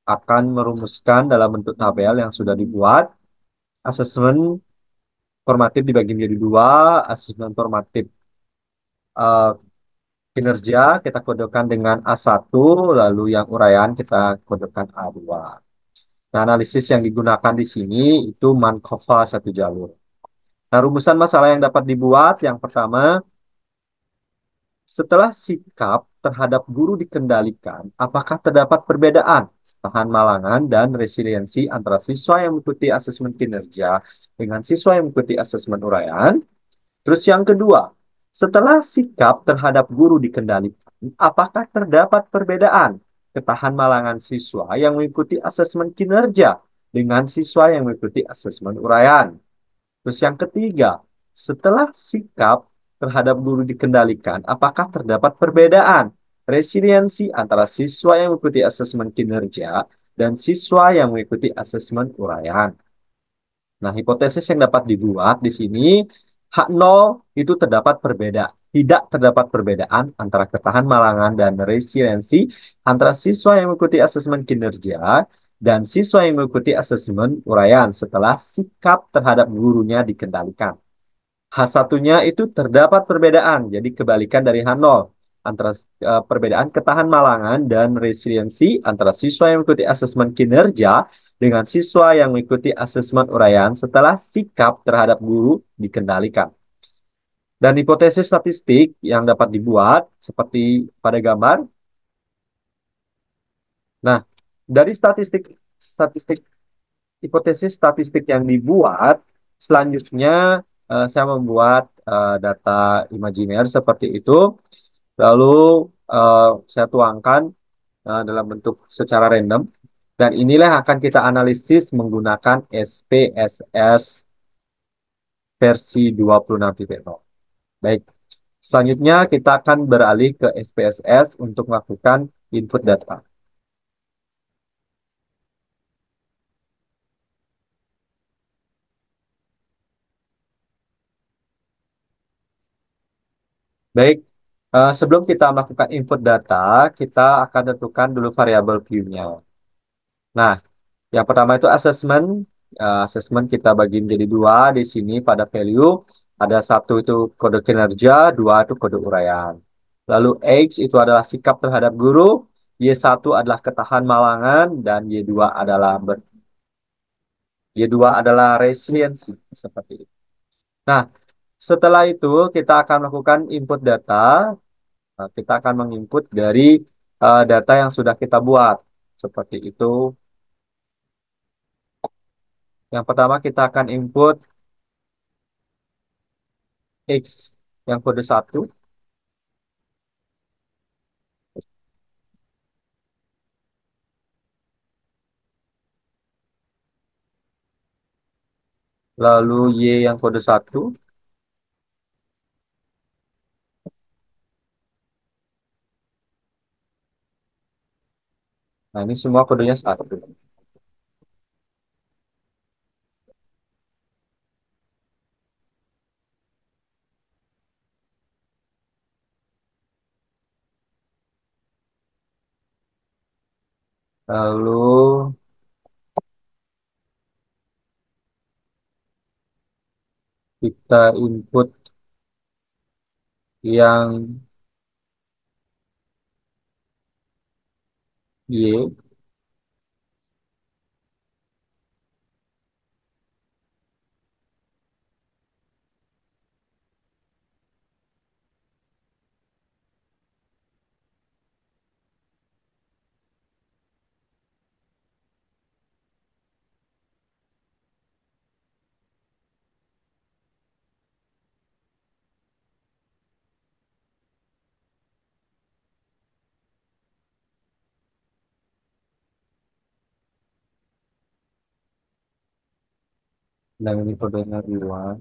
akan merumuskan dalam bentuk tabel yang sudah dibuat. Asesmen formatif dibagi menjadi dua, asesmen formatif eh, kinerja kita kodekan dengan A1, lalu yang uraian kita kodekan A2. Nah, analisis yang digunakan di sini itu Markova satu jalur. Nah, rumusan masalah yang dapat dibuat yang pertama, setelah sikap terhadap guru dikendalikan, apakah terdapat perbedaan tahan malangan dan resiliensi antara siswa yang mengikuti asesmen kinerja dengan siswa yang mengikuti asesmen uraian? Terus yang kedua, setelah sikap terhadap guru dikendalikan, apakah terdapat perbedaan ketahan malangan siswa yang mengikuti asesmen kinerja dengan siswa yang mengikuti asesmen uraian? Terus yang ketiga, setelah sikap terhadap guru dikendalikan, apakah terdapat perbedaan resiliensi antara siswa yang mengikuti asesmen kinerja dan siswa yang mengikuti asesmen uraian? Nah, hipotesis yang dapat dibuat di sini, H0 itu terdapat perbedaan. Tidak terdapat perbedaan antara ketahan malangan dan resiliensi antara siswa yang mengikuti asesmen kinerja dan siswa yang mengikuti asesmen uraian setelah sikap terhadap gurunya dikendalikan. H1-nya itu terdapat perbedaan, jadi kebalikan dari H0 antara perbedaan ketahan malangan dan resiliensi antara siswa yang mengikuti asesmen kinerja dengan siswa yang mengikuti asesmen uraian setelah sikap terhadap guru dikendalikan. Dan hipotesis statistik yang dapat dibuat seperti pada gambar. Nah, dari statistik statistik hipotesis statistik yang dibuat, selanjutnya saya membuat data imajiner seperti itu, lalu saya tuangkan dalam bentuk secara random, dan inilah yang akan kita analisis menggunakan SPSS versi 26.0. Baik, selanjutnya kita akan beralih ke SPSS untuk melakukan input data. Baik, sebelum kita melakukan input data, kita akan tentukan dulu variabel view-nya. Nah, yang pertama itu assessment. Assessment kita bagi menjadi dua di sini pada value. Ada satu itu kode kinerja, dua itu kode uraian. Lalu X itu adalah sikap terhadap guru, Y1 adalah ketahan malangan, dan Y2 adalah resiliensi. Seperti itu. Nah, setelah itu kita akan melakukan input data. Kita akan menginput dari data yang sudah kita buat. Seperti itu. Yang pertama kita akan input X yang kode satu, lalu Y yang kode satu. Nah, ini semua kodenya satu. Lalu kita input yang Y. Dan ini kodenya Y1.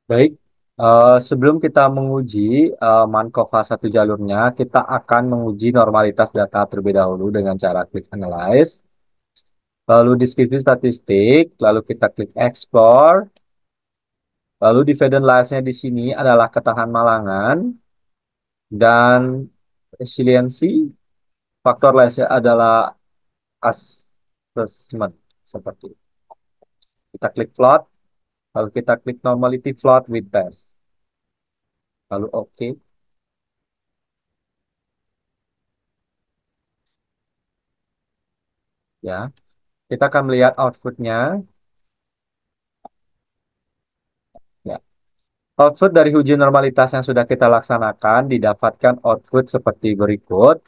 Baik, sebelum kita menguji Markova satu jalurnya, kita akan menguji normalitas data terlebih dahulu dengan cara klik Analyze, lalu deskripsi statistik, lalu kita klik Explore, lalu dividend line-nya di sini adalah ketahan malangan dan resiliensi, faktor lainnya adalah assessment seperti itu. Kita klik plot, lalu kita klik normality plot with test, lalu oke, ya. Kita akan melihat outputnya. Ya. Output dari uji normalitas yang sudah kita laksanakan didapatkan output seperti berikut.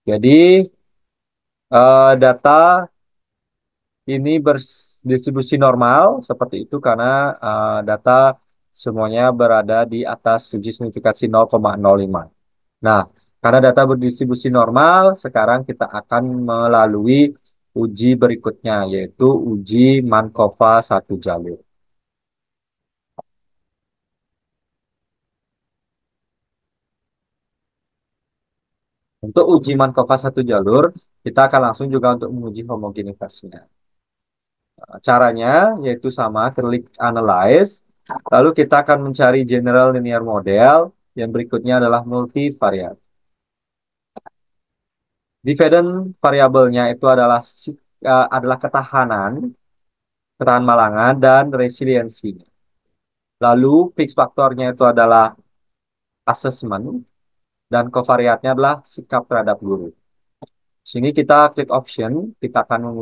Jadi data ini berdistribusi normal seperti itu karena data semuanya berada di atas uji signifikansi 0,05. Nah, karena data berdistribusi normal, sekarang kita akan melalui uji berikutnya, yaitu uji Markova satu jalur. Untuk uji Markova satu jalur, kita akan langsung juga untuk menguji homogenitasnya. Caranya yaitu sama, klik Analyze, lalu kita akan mencari General Linear Model, yang berikutnya adalah multivariate. Dividend variabelnya itu adalah adalah ketahanan malangan dan resiliensi. Lalu fix faktornya itu adalah assessment dan covariatnya adalah sikap terhadap guru. Sini kita klik option, kita akan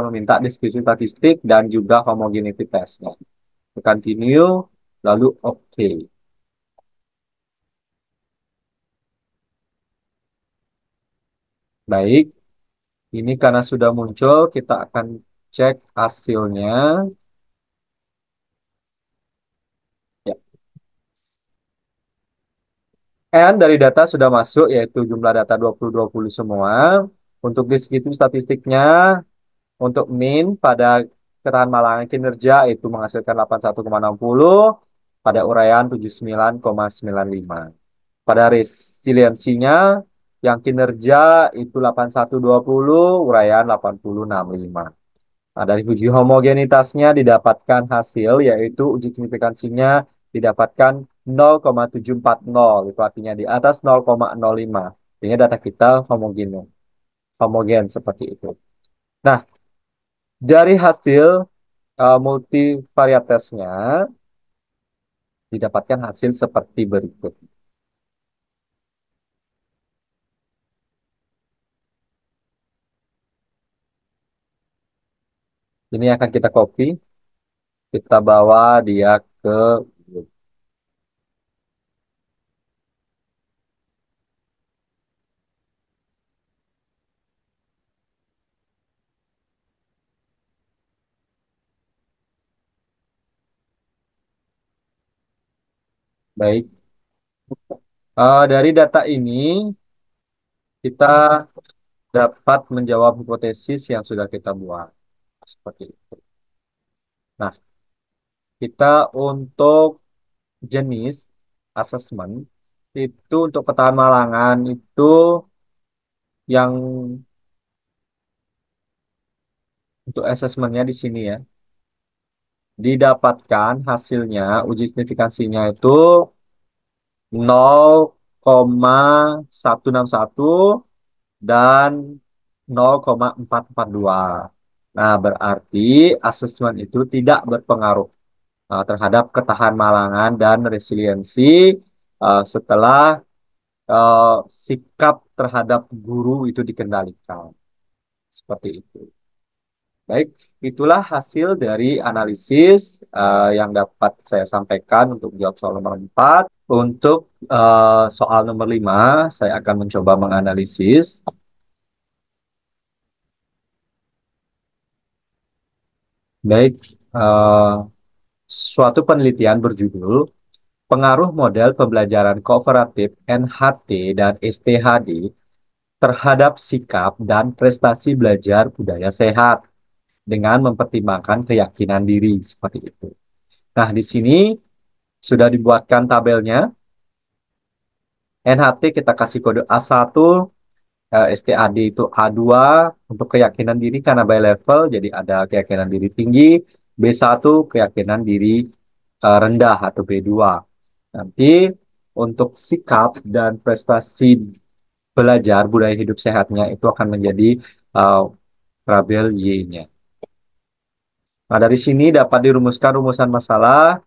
meminta deskripsi statistik dan juga homogeneity testnya. Continue, lalu OK. Baik, ini karena sudah muncul, kita akan cek hasilnya. Ya. And dari data sudah masuk, yaitu jumlah data 2020 semua. Untuk deskripsi statistiknya, untuk min pada ketahanan malangan kinerja itu menghasilkan 81,60, pada uraian 79,95. Pada resiliensinya yang kinerja itu 8120, uraian 8065. Nah, dari uji homogenitasnya didapatkan hasil yaitu uji signifikansinya didapatkan 0,740, itu artinya di atas 0,05. Ini data kita homogen, homogen seperti itu. Nah, dari hasil multivariatesnya didapatkan hasil seperti berikut. Ini akan kita copy, kita bawa dia ke baik. Dari data ini kita dapat menjawab hipotesis yang sudah kita buat seperti itu. Nah, kita untuk jenis asesmen itu untuk ketahanan malangan itu yang untuk asesmennya di sini ya, didapatkan hasilnya uji signifikansinya itu 0,161 dan 0,442. Nah, berarti asesmen itu tidak berpengaruh terhadap ketahanan malangan dan resiliensi setelah eh, sikap terhadap guru itu dikendalikan. Seperti itu. Baik, itulah hasil dari analisis yang dapat saya sampaikan untuk jawab soal nomor 4. Untuk soal nomor 5, saya akan mencoba menganalisis. Baik, suatu penelitian berjudul Pengaruh Model Pembelajaran Kooperatif NHT dan STHD terhadap sikap dan prestasi belajar budaya sehat dengan mempertimbangkan keyakinan diri seperti itu. Nah, di sini sudah dibuatkan tabelnya. NHT kita kasih kode A1, STAD itu A2 untuk keyakinan diri karena by level, jadi ada keyakinan diri tinggi, B1 keyakinan diri rendah atau B2. Nanti untuk sikap dan prestasi belajar budaya hidup sehatnya itu akan menjadi uh, label Y-nya. Nah, dari sini dapat dirumuskan rumusan masalah.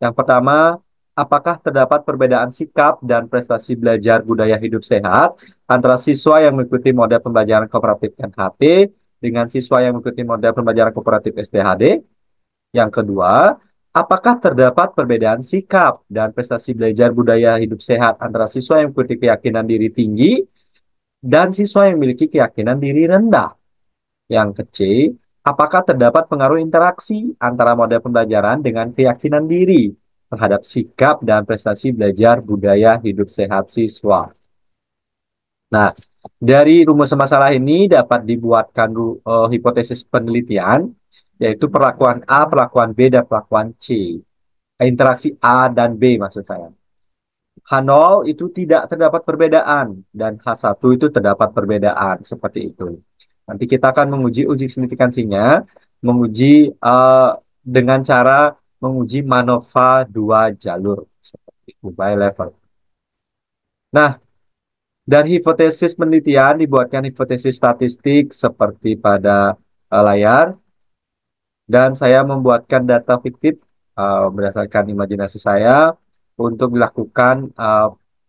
Yang pertama, apakah terdapat perbedaan sikap dan prestasi belajar budaya hidup sehat antara siswa yang mengikuti model pembelajaran kooperatif NHT dengan siswa yang mengikuti model pembelajaran kooperatif STHD? Yang kedua, apakah terdapat perbedaan sikap dan prestasi belajar budaya hidup sehat antara siswa yang mengikuti keyakinan diri tinggi dan siswa yang memiliki keyakinan diri rendah? Yang ke-C, apakah terdapat pengaruh interaksi antara model pembelajaran dengan keyakinan diri terhadap sikap dan prestasi belajar budaya hidup sehat siswa? Nah, dari rumus masalah ini dapat dibuatkan hipotesis penelitian, yaitu perlakuan A, perlakuan B, dan perlakuan C. Interaksi A dan B maksud saya. H0 itu tidak terdapat perbedaan dan H1 itu terdapat perbedaan seperti itu. Nanti kita akan menguji uji signifikansinya, menguji dengan cara menguji MANOVA dua jalur seperti itu by level. Nah, dari hipotesis penelitian dibuatkan hipotesis statistik seperti pada layar dan saya membuatkan data fiktif berdasarkan imajinasi saya untuk dilakukan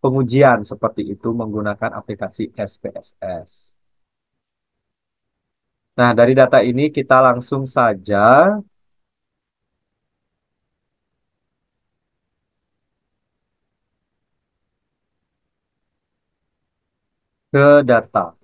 pengujian seperti itu menggunakan aplikasi SPSS. Nah, dari data ini kita langsung saja ke data.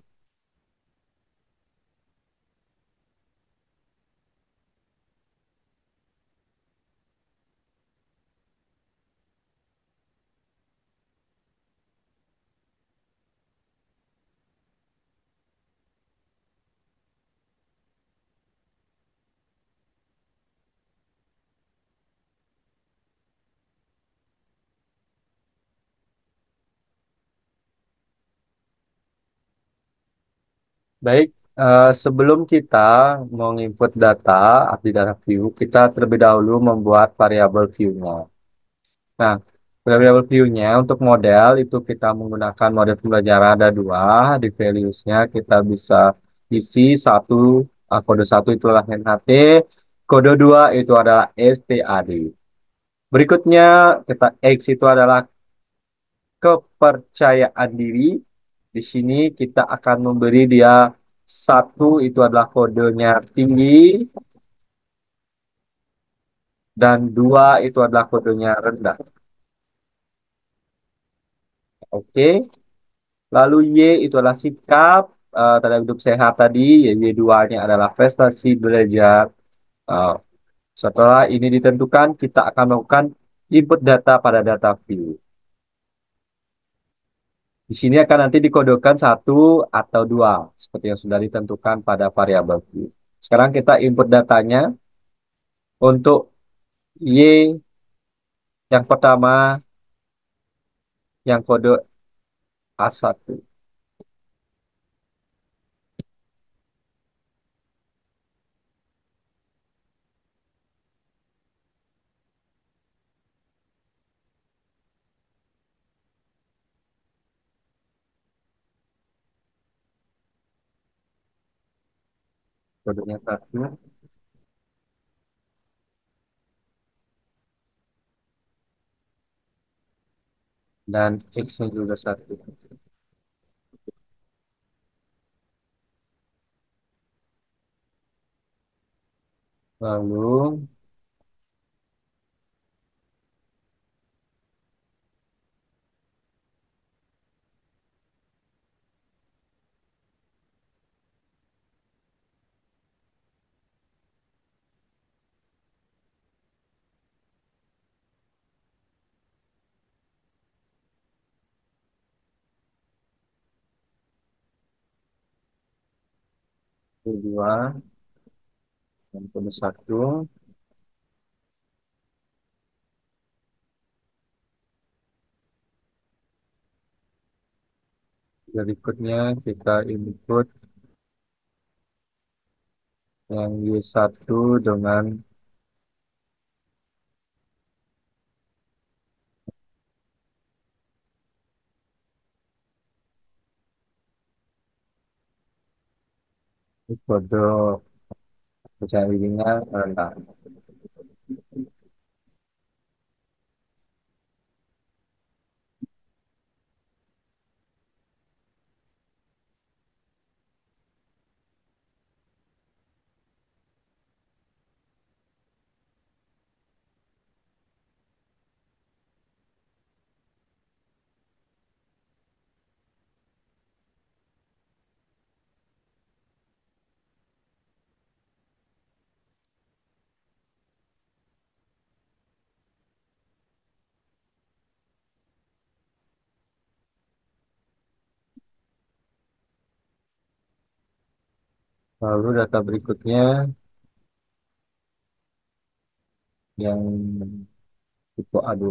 Baik, sebelum kita menginput data di data view, kita terlebih dahulu membuat variabel view-nya. Nah, variabel view-nya untuk model itu kita menggunakan model pembelajaran ada dua. Di values-nya kita bisa isi satu, kode satu itulah NHT, kode dua itu adalah STAD. Berikutnya kita X itu adalah kepercayaan diri. Di sini kita akan memberi dia satu itu adalah kodenya tinggi dan dua itu adalah kodenya rendah. Oke. Lalu Y itu adalah sikap terhadap hidup sehat tadi. Y2-nya adalah prestasi belajar. Eh, Setelah ini ditentukan, kita akan melakukan input data pada data view. Di sini akan nanti dikodekan satu atau dua, seperti yang sudah ditentukan pada variabel view. Sekarang kita input datanya untuk Y yang pertama, yang kode A1. Kodenya satu, dan X-nya juga satu. Lalu, kedua, dan kode satu. Berikutnya kita input yang Y1 dengan kode percaya dirinya rendah. Lalu data berikutnya yang tipe A2.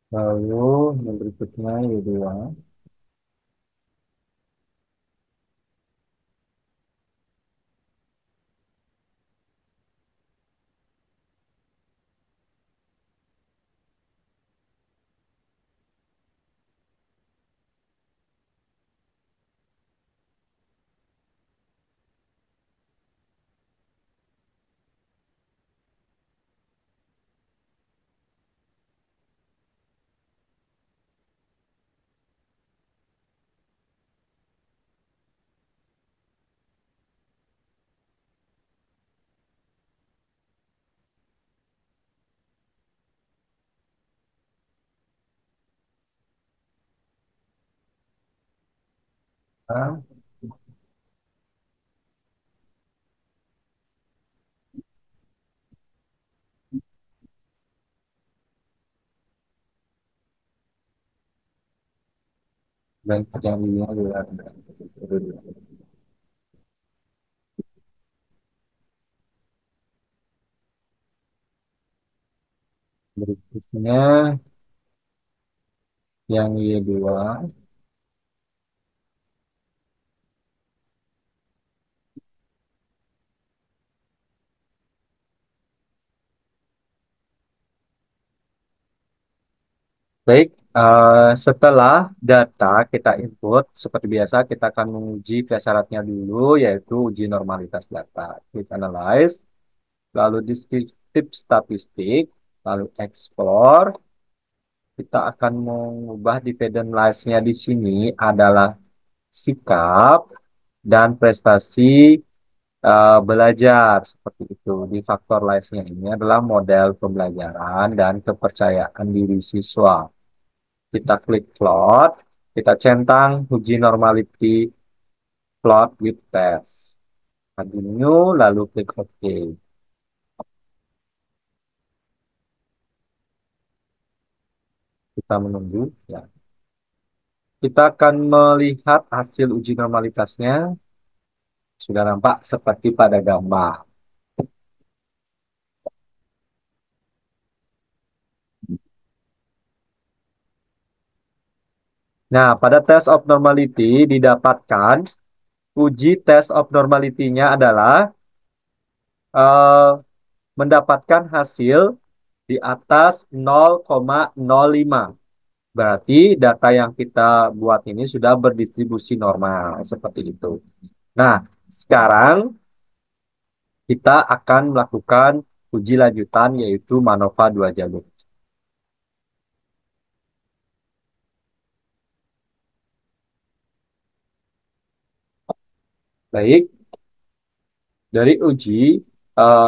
Lalu yang berikutnya Y2. Nah, dan percaya dirinya juga rendah. Berikutnya yang Y2. Baik, setelah data kita input, seperti biasa kita akan menguji prasyaratnya dulu, yaitu uji normalitas data. Kita analyze, lalu deskriptif statistik, lalu explore. Kita akan mengubah dependent lies-nya di sini adalah sikap dan prestasi belajar seperti itu. Di faktor lies-nya ini adalah model pembelajaran dan kepercayaan diri siswa. Kita klik plot, kita centang uji normality plot with test. Continue, lalu klik OK. Kita menunggu. Ya. Kita akan melihat hasil uji normalitasnya. Sudah nampak seperti pada gambar. Nah, pada test of normality didapatkan uji test of normality-nya adalah eh, mendapatkan hasil di atas 0,05. Berarti data yang kita buat ini sudah berdistribusi normal seperti itu. Nah, sekarang kita akan melakukan uji lanjutan yaitu MANOVA 2 jalur. Baik, Dari uji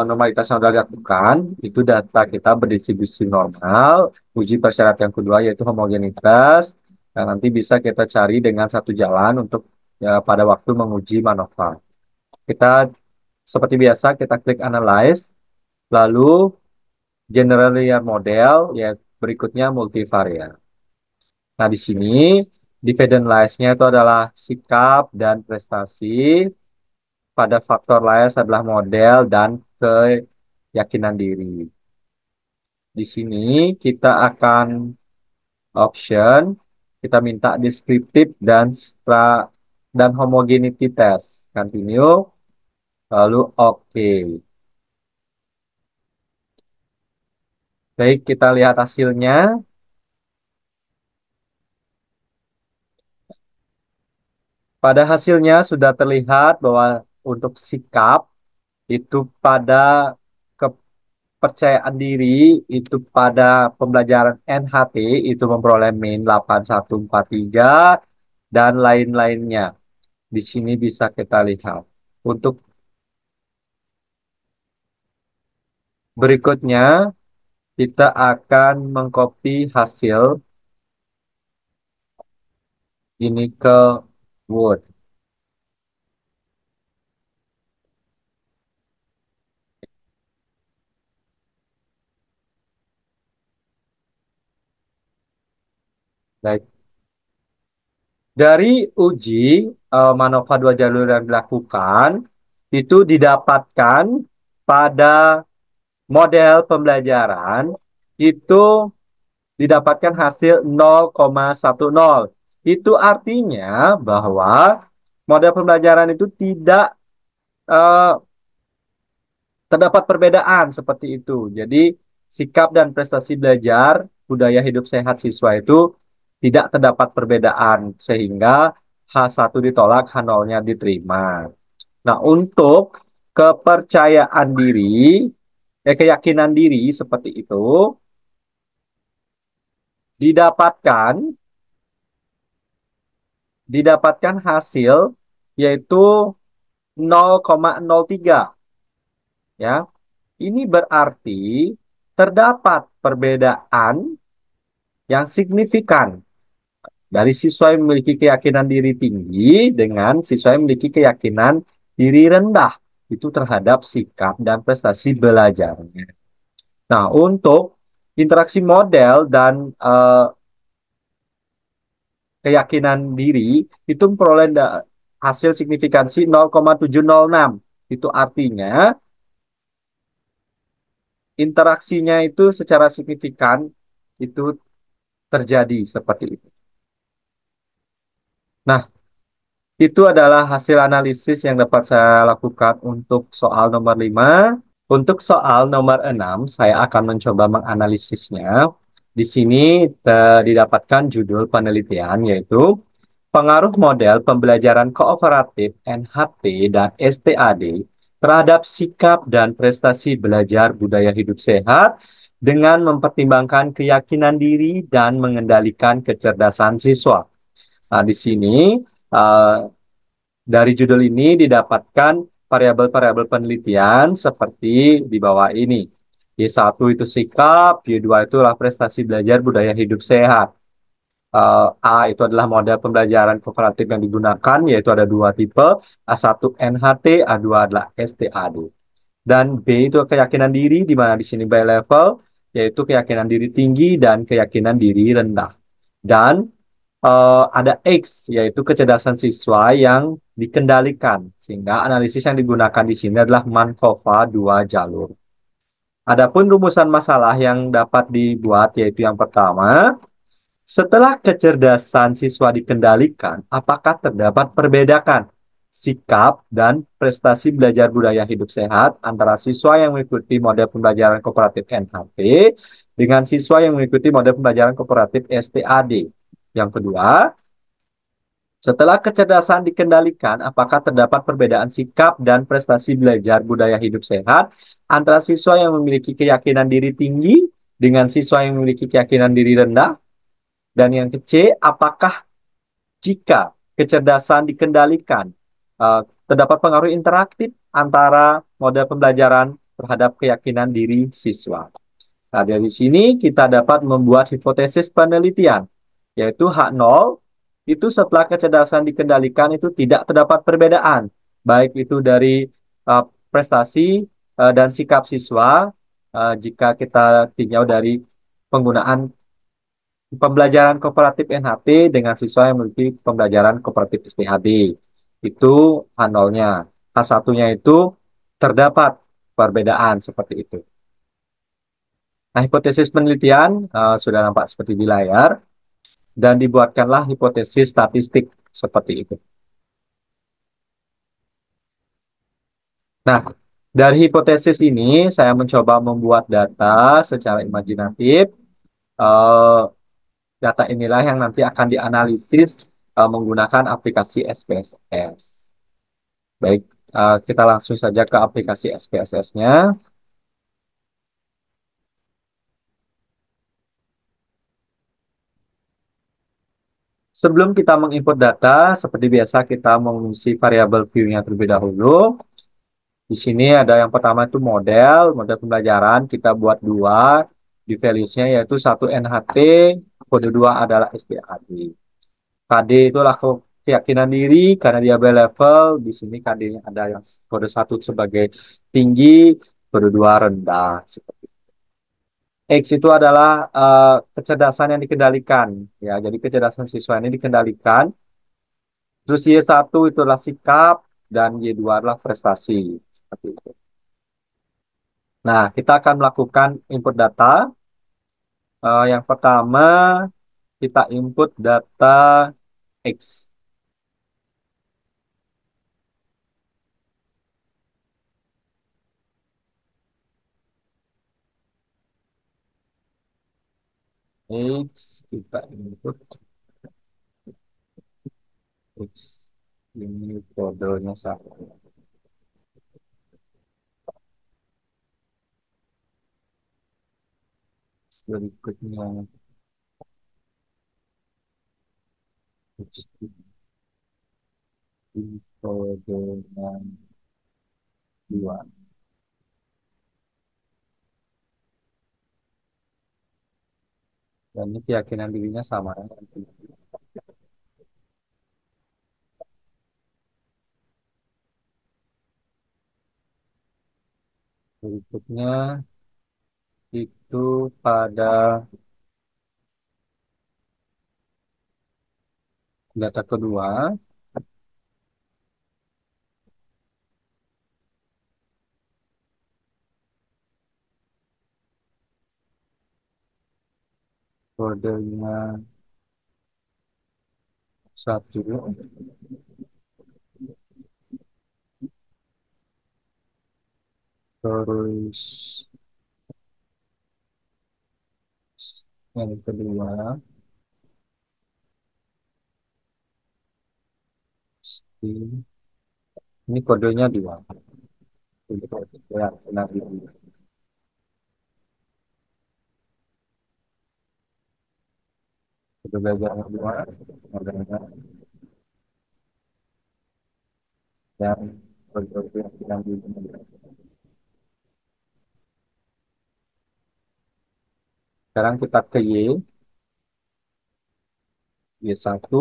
normalitas yang sudah dilakukan, itu data kita berdistribusi normal. Uji persyarat yang kedua yaitu homogenitas. Dan nanti bisa kita cari dengan satu jalan untuk pada waktu menguji MANOVA. Kita seperti biasa kita klik analyze, lalu general linear model, ya berikutnya multivariate. Nah, di sini dependent-nya itu adalah sikap dan prestasi. Pada faktor lain adalah model dan keyakinan diri. Di sini kita akan option, kita minta deskriptif dan dan homogeneity test. Continue, lalu oke. Baik, kita lihat hasilnya. Pada hasilnya sudah terlihat bahwa untuk sikap itu pada kepercayaan diri itu pada pembelajaran NHT itu memperoleh min 8143 dan lain-lainnya. Di sini bisa kita lihat. Untuk berikutnya, kita akan mengcopy hasil ini ke Word. Baik. Dari uji MANOVA dua jalur yang dilakukan, itu didapatkan pada model pembelajaran itu didapatkan hasil 0,10. Itu artinya bahwa model pembelajaran itu tidak eh, terdapat perbedaan seperti itu. Jadi sikap dan prestasi belajar budaya hidup sehat siswa itu tidak terdapat perbedaan sehingga H1 ditolak, H0-nya diterima. Nah, untuk kepercayaan diri, keyakinan diri seperti itu didapatkan didapatkan hasil yaitu 0,03 ya. Ini berarti terdapat perbedaan yang signifikan dari siswa yang memiliki keyakinan diri tinggi dengan siswa yang memiliki keyakinan diri rendah itu terhadap sikap dan prestasi belajarnya. Nah, untuk interaksi model dan keyakinan diri itu memperoleh hasil signifikansi 0,706. Itu artinya interaksinya itu secara signifikan itu terjadi seperti itu. Nah, itu adalah hasil analisis yang dapat saya lakukan untuk soal nomor 5. Untuk soal nomor 6, saya akan mencoba menganalisisnya. Di sini didapatkan judul penelitian yaitu pengaruh model pembelajaran kooperatif NHT dan STAD terhadap sikap dan prestasi belajar budaya hidup sehat dengan mempertimbangkan keyakinan diri dan mengendalikan kecerdasan siswa. Nah, di sini eh, dari judul ini didapatkan variabel-variabel penelitian seperti di bawah ini. Y1 itu sikap, Y2 itulah prestasi belajar budaya hidup sehat. A itu adalah model pembelajaran kooperatif yang digunakan, yaitu ada dua tipe, A1 NHT, A2 adalah STAD. Dan B itu keyakinan diri, di mana di sini by level, yaitu keyakinan diri tinggi dan keyakinan diri rendah. Dan ada X, yaitu kecerdasan siswa yang dikendalikan. Sehingga analisis yang digunakan di sini adalah Markova dua jalur. Adapun rumusan masalah yang dapat dibuat, yaitu yang pertama, setelah kecerdasan siswa dikendalikan, apakah terdapat perbedaan sikap dan prestasi belajar budaya hidup sehat antara siswa yang mengikuti model pembelajaran kooperatif NHP dengan siswa yang mengikuti model pembelajaran kooperatif STAD? Yang kedua, setelah kecerdasan dikendalikan, apakah terdapat perbedaan sikap dan prestasi belajar budaya hidup sehat antara siswa yang memiliki keyakinan diri tinggi dengan siswa yang memiliki keyakinan diri rendah? Dan yang ketiga, apakah jika kecerdasan dikendalikan, terdapat pengaruh interaktif antara model pembelajaran terhadap keyakinan diri siswa. Nah, dari sini kita dapat membuat hipotesis penelitian, yaitu H0 itu setelah kecerdasan dikendalikan itu tidak terdapat perbedaan, baik itu dari prestasi dan sikap siswa jika kita tinjau dari penggunaan pembelajaran kooperatif NHP dengan siswa yang memiliki pembelajaran kooperatif STHB. Itu H0-nya. H1-nya itu terdapat perbedaan seperti itu. Nah, hipotesis penelitian sudah nampak seperti di layar dan dibuatkanlah hipotesis statistik seperti itu. Nah, dari hipotesis ini saya mencoba membuat data secara imajinatif. Eh, Data inilah yang nanti akan dianalisis menggunakan aplikasi SPSS. Baik, kita langsung saja ke aplikasi SPSS-nya. Sebelum kita menginput data, seperti biasa kita mengisi variabel view-nya terlebih dahulu. Di sini ada yang pertama itu model pembelajaran. Kita buat dua, di values-nya yaitu satu NHT, kode dua adalah STAD. KD itu laku keyakinan diri karena dia high level. Di sini KD-nya ada yang kode satu sebagai tinggi, kode dua rendah. X itu adalah kecerdasan yang dikendalikan. Ya, jadi kecerdasan siswa ini dikendalikan. Terus Y1 itulah sikap dan Y2 adalah prestasi. Seperti itu. Nah, kita akan melakukan input data. Yang pertama, kita input data X. X, kita input X. Ini kodenya sama. Berikutnya, X ini kodenya 2. Dan ini keyakinan dirinya sama. Berikutnya, itu pada data kedua, kodenya 1, terus yang kedua, ini kodenya 2. Ini keyakinan diri. Kode belajar yang kedua, kodenya yang kode keyakinan diri. Sekarang kita ke Y1,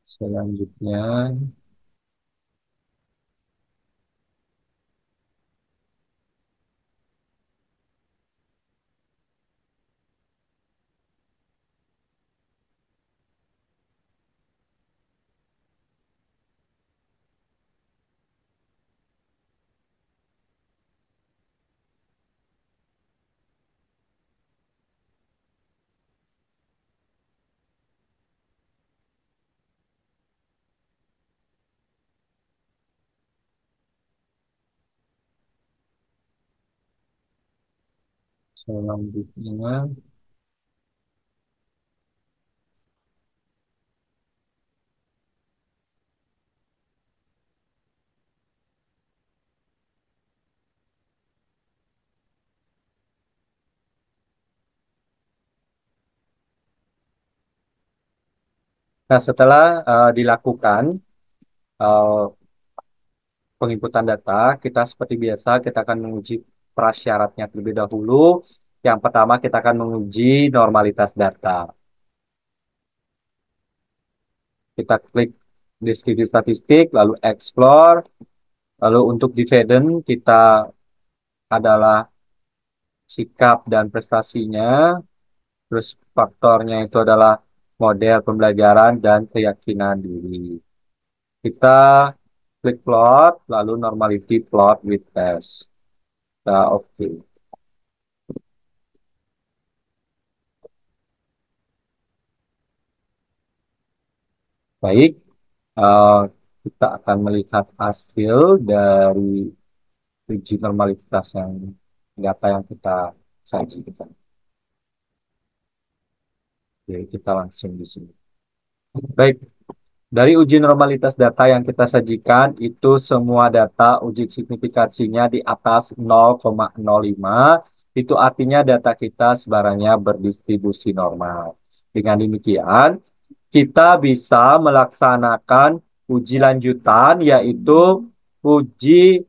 selanjutnya Selanjutnya, nah setelah dilakukan eh, penginputan data, kita seperti biasa kita akan menguji prasyaratnya terlebih dahulu. Yang pertama kita akan menguji normalitas data. Kita klik deskripsi statistik, lalu explore, lalu untuk dividend kita adalah sikap dan prestasinya, terus faktornya itu adalah model pembelajaran dan keyakinan diri. Kita klik plot, lalu normality plot with test. Nah, oke. Baik, eh, kita akan melihat hasil dari uji normalitas yang data yang kita sajikan. Jadi kita langsung di sini. Baik, dari uji normalitas data yang kita sajikan, itu semua data uji signifikansinya di atas 0,05. Itu artinya data kita sebenarnya berdistribusi normal. Dengan demikian, kita bisa melaksanakan uji lanjutan, yaitu uji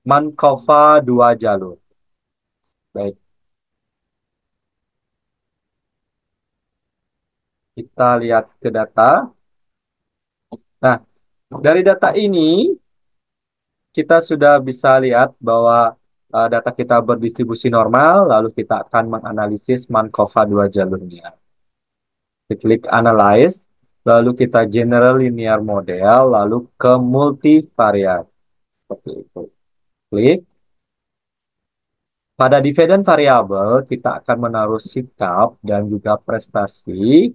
Markova dua jalur. Baik, kita lihat ke data. Nah, dari data ini, kita sudah bisa lihat bahwa data kita berdistribusi normal, lalu kita akan menganalisis Markova dua jalurnya. Kita klik Analyze, lalu kita General Linear Model, lalu ke multivariate. Seperti itu. Klik. Pada dividen variabel, kita akan menaruh sikap dan juga prestasi.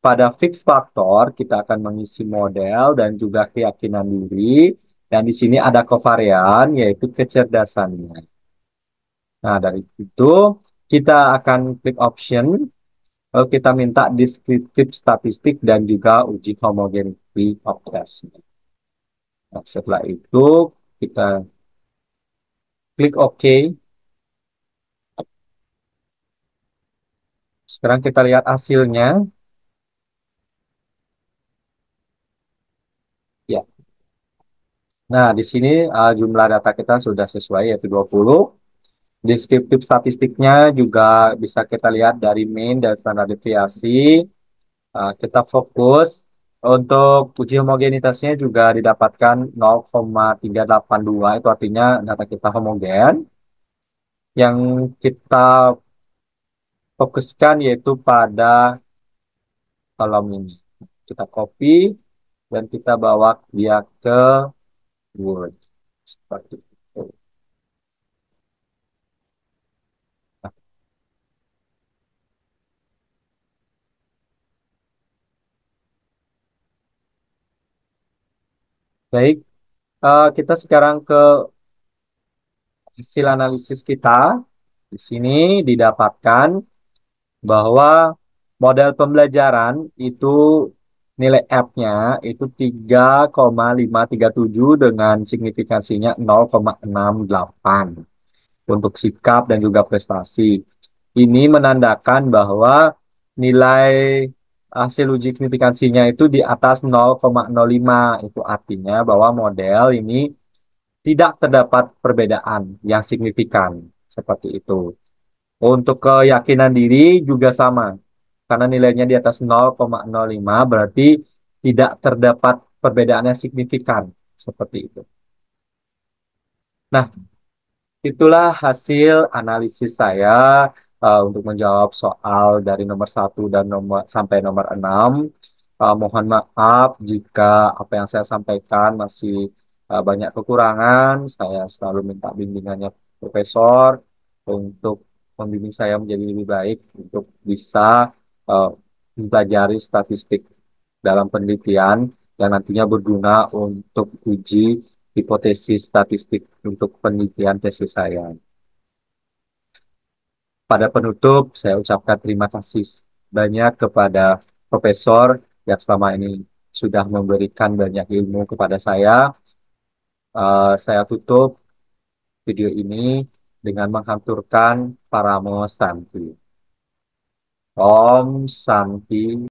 Pada fix faktor, kita akan mengisi model dan juga keyakinan diri. Dan di sini ada kovarian, yaitu kecerdasannya. Nah, dari itu kita akan klik option, lalu kita minta deskriptif statistik dan juga uji homogeneity of test. Nah, setelah itu kita klik OK. Sekarang kita lihat hasilnya. Ya. Nah, di sini jumlah data kita sudah sesuai yaitu 20. Deskriptif statistiknya juga bisa kita lihat dari mean dan standar deviasi. Kita fokus untuk uji homogenitasnya juga didapatkan 0,382, itu artinya data kita homogen. Yang kita fokuskan yaitu pada kolom ini. Kita copy dan kita bawa dia ke Word. Seperti itu. Nah, baik, kita sekarang ke hasil analisis kita. Di sini didapatkan bahwa model pembelajaran itu nilai F-nya itu 3,537 dengan signifikansinya 0,68 untuk sikap dan juga prestasi. Ini menandakan bahwa nilai hasil uji signifikansinya itu di atas 0,05. Itu artinya bahwa model ini tidak terdapat perbedaan yang signifikan seperti itu. Untuk keyakinan diri juga sama. Karena nilainya di atas 0,05 berarti tidak terdapat perbedaan yang signifikan. Seperti itu. Nah, itulah hasil analisis saya untuk menjawab soal dari nomor 1 dan nomor sampai nomor 6. Mohon maaf jika apa yang saya sampaikan masih banyak kekurangan. Saya selalu minta bimbingannya profesor untuk membimbing saya menjadi lebih baik untuk bisa uh, mempelajari statistik dalam penelitian yang nantinya berguna untuk uji hipotesis statistik untuk penelitian tesis saya. pada penutup, saya ucapkan terima kasih banyak kepada Profesor yang selama ini sudah memberikan banyak ilmu kepada saya. Saya tutup video ini dengan menghaturkan Paramo Santi. Om Santi.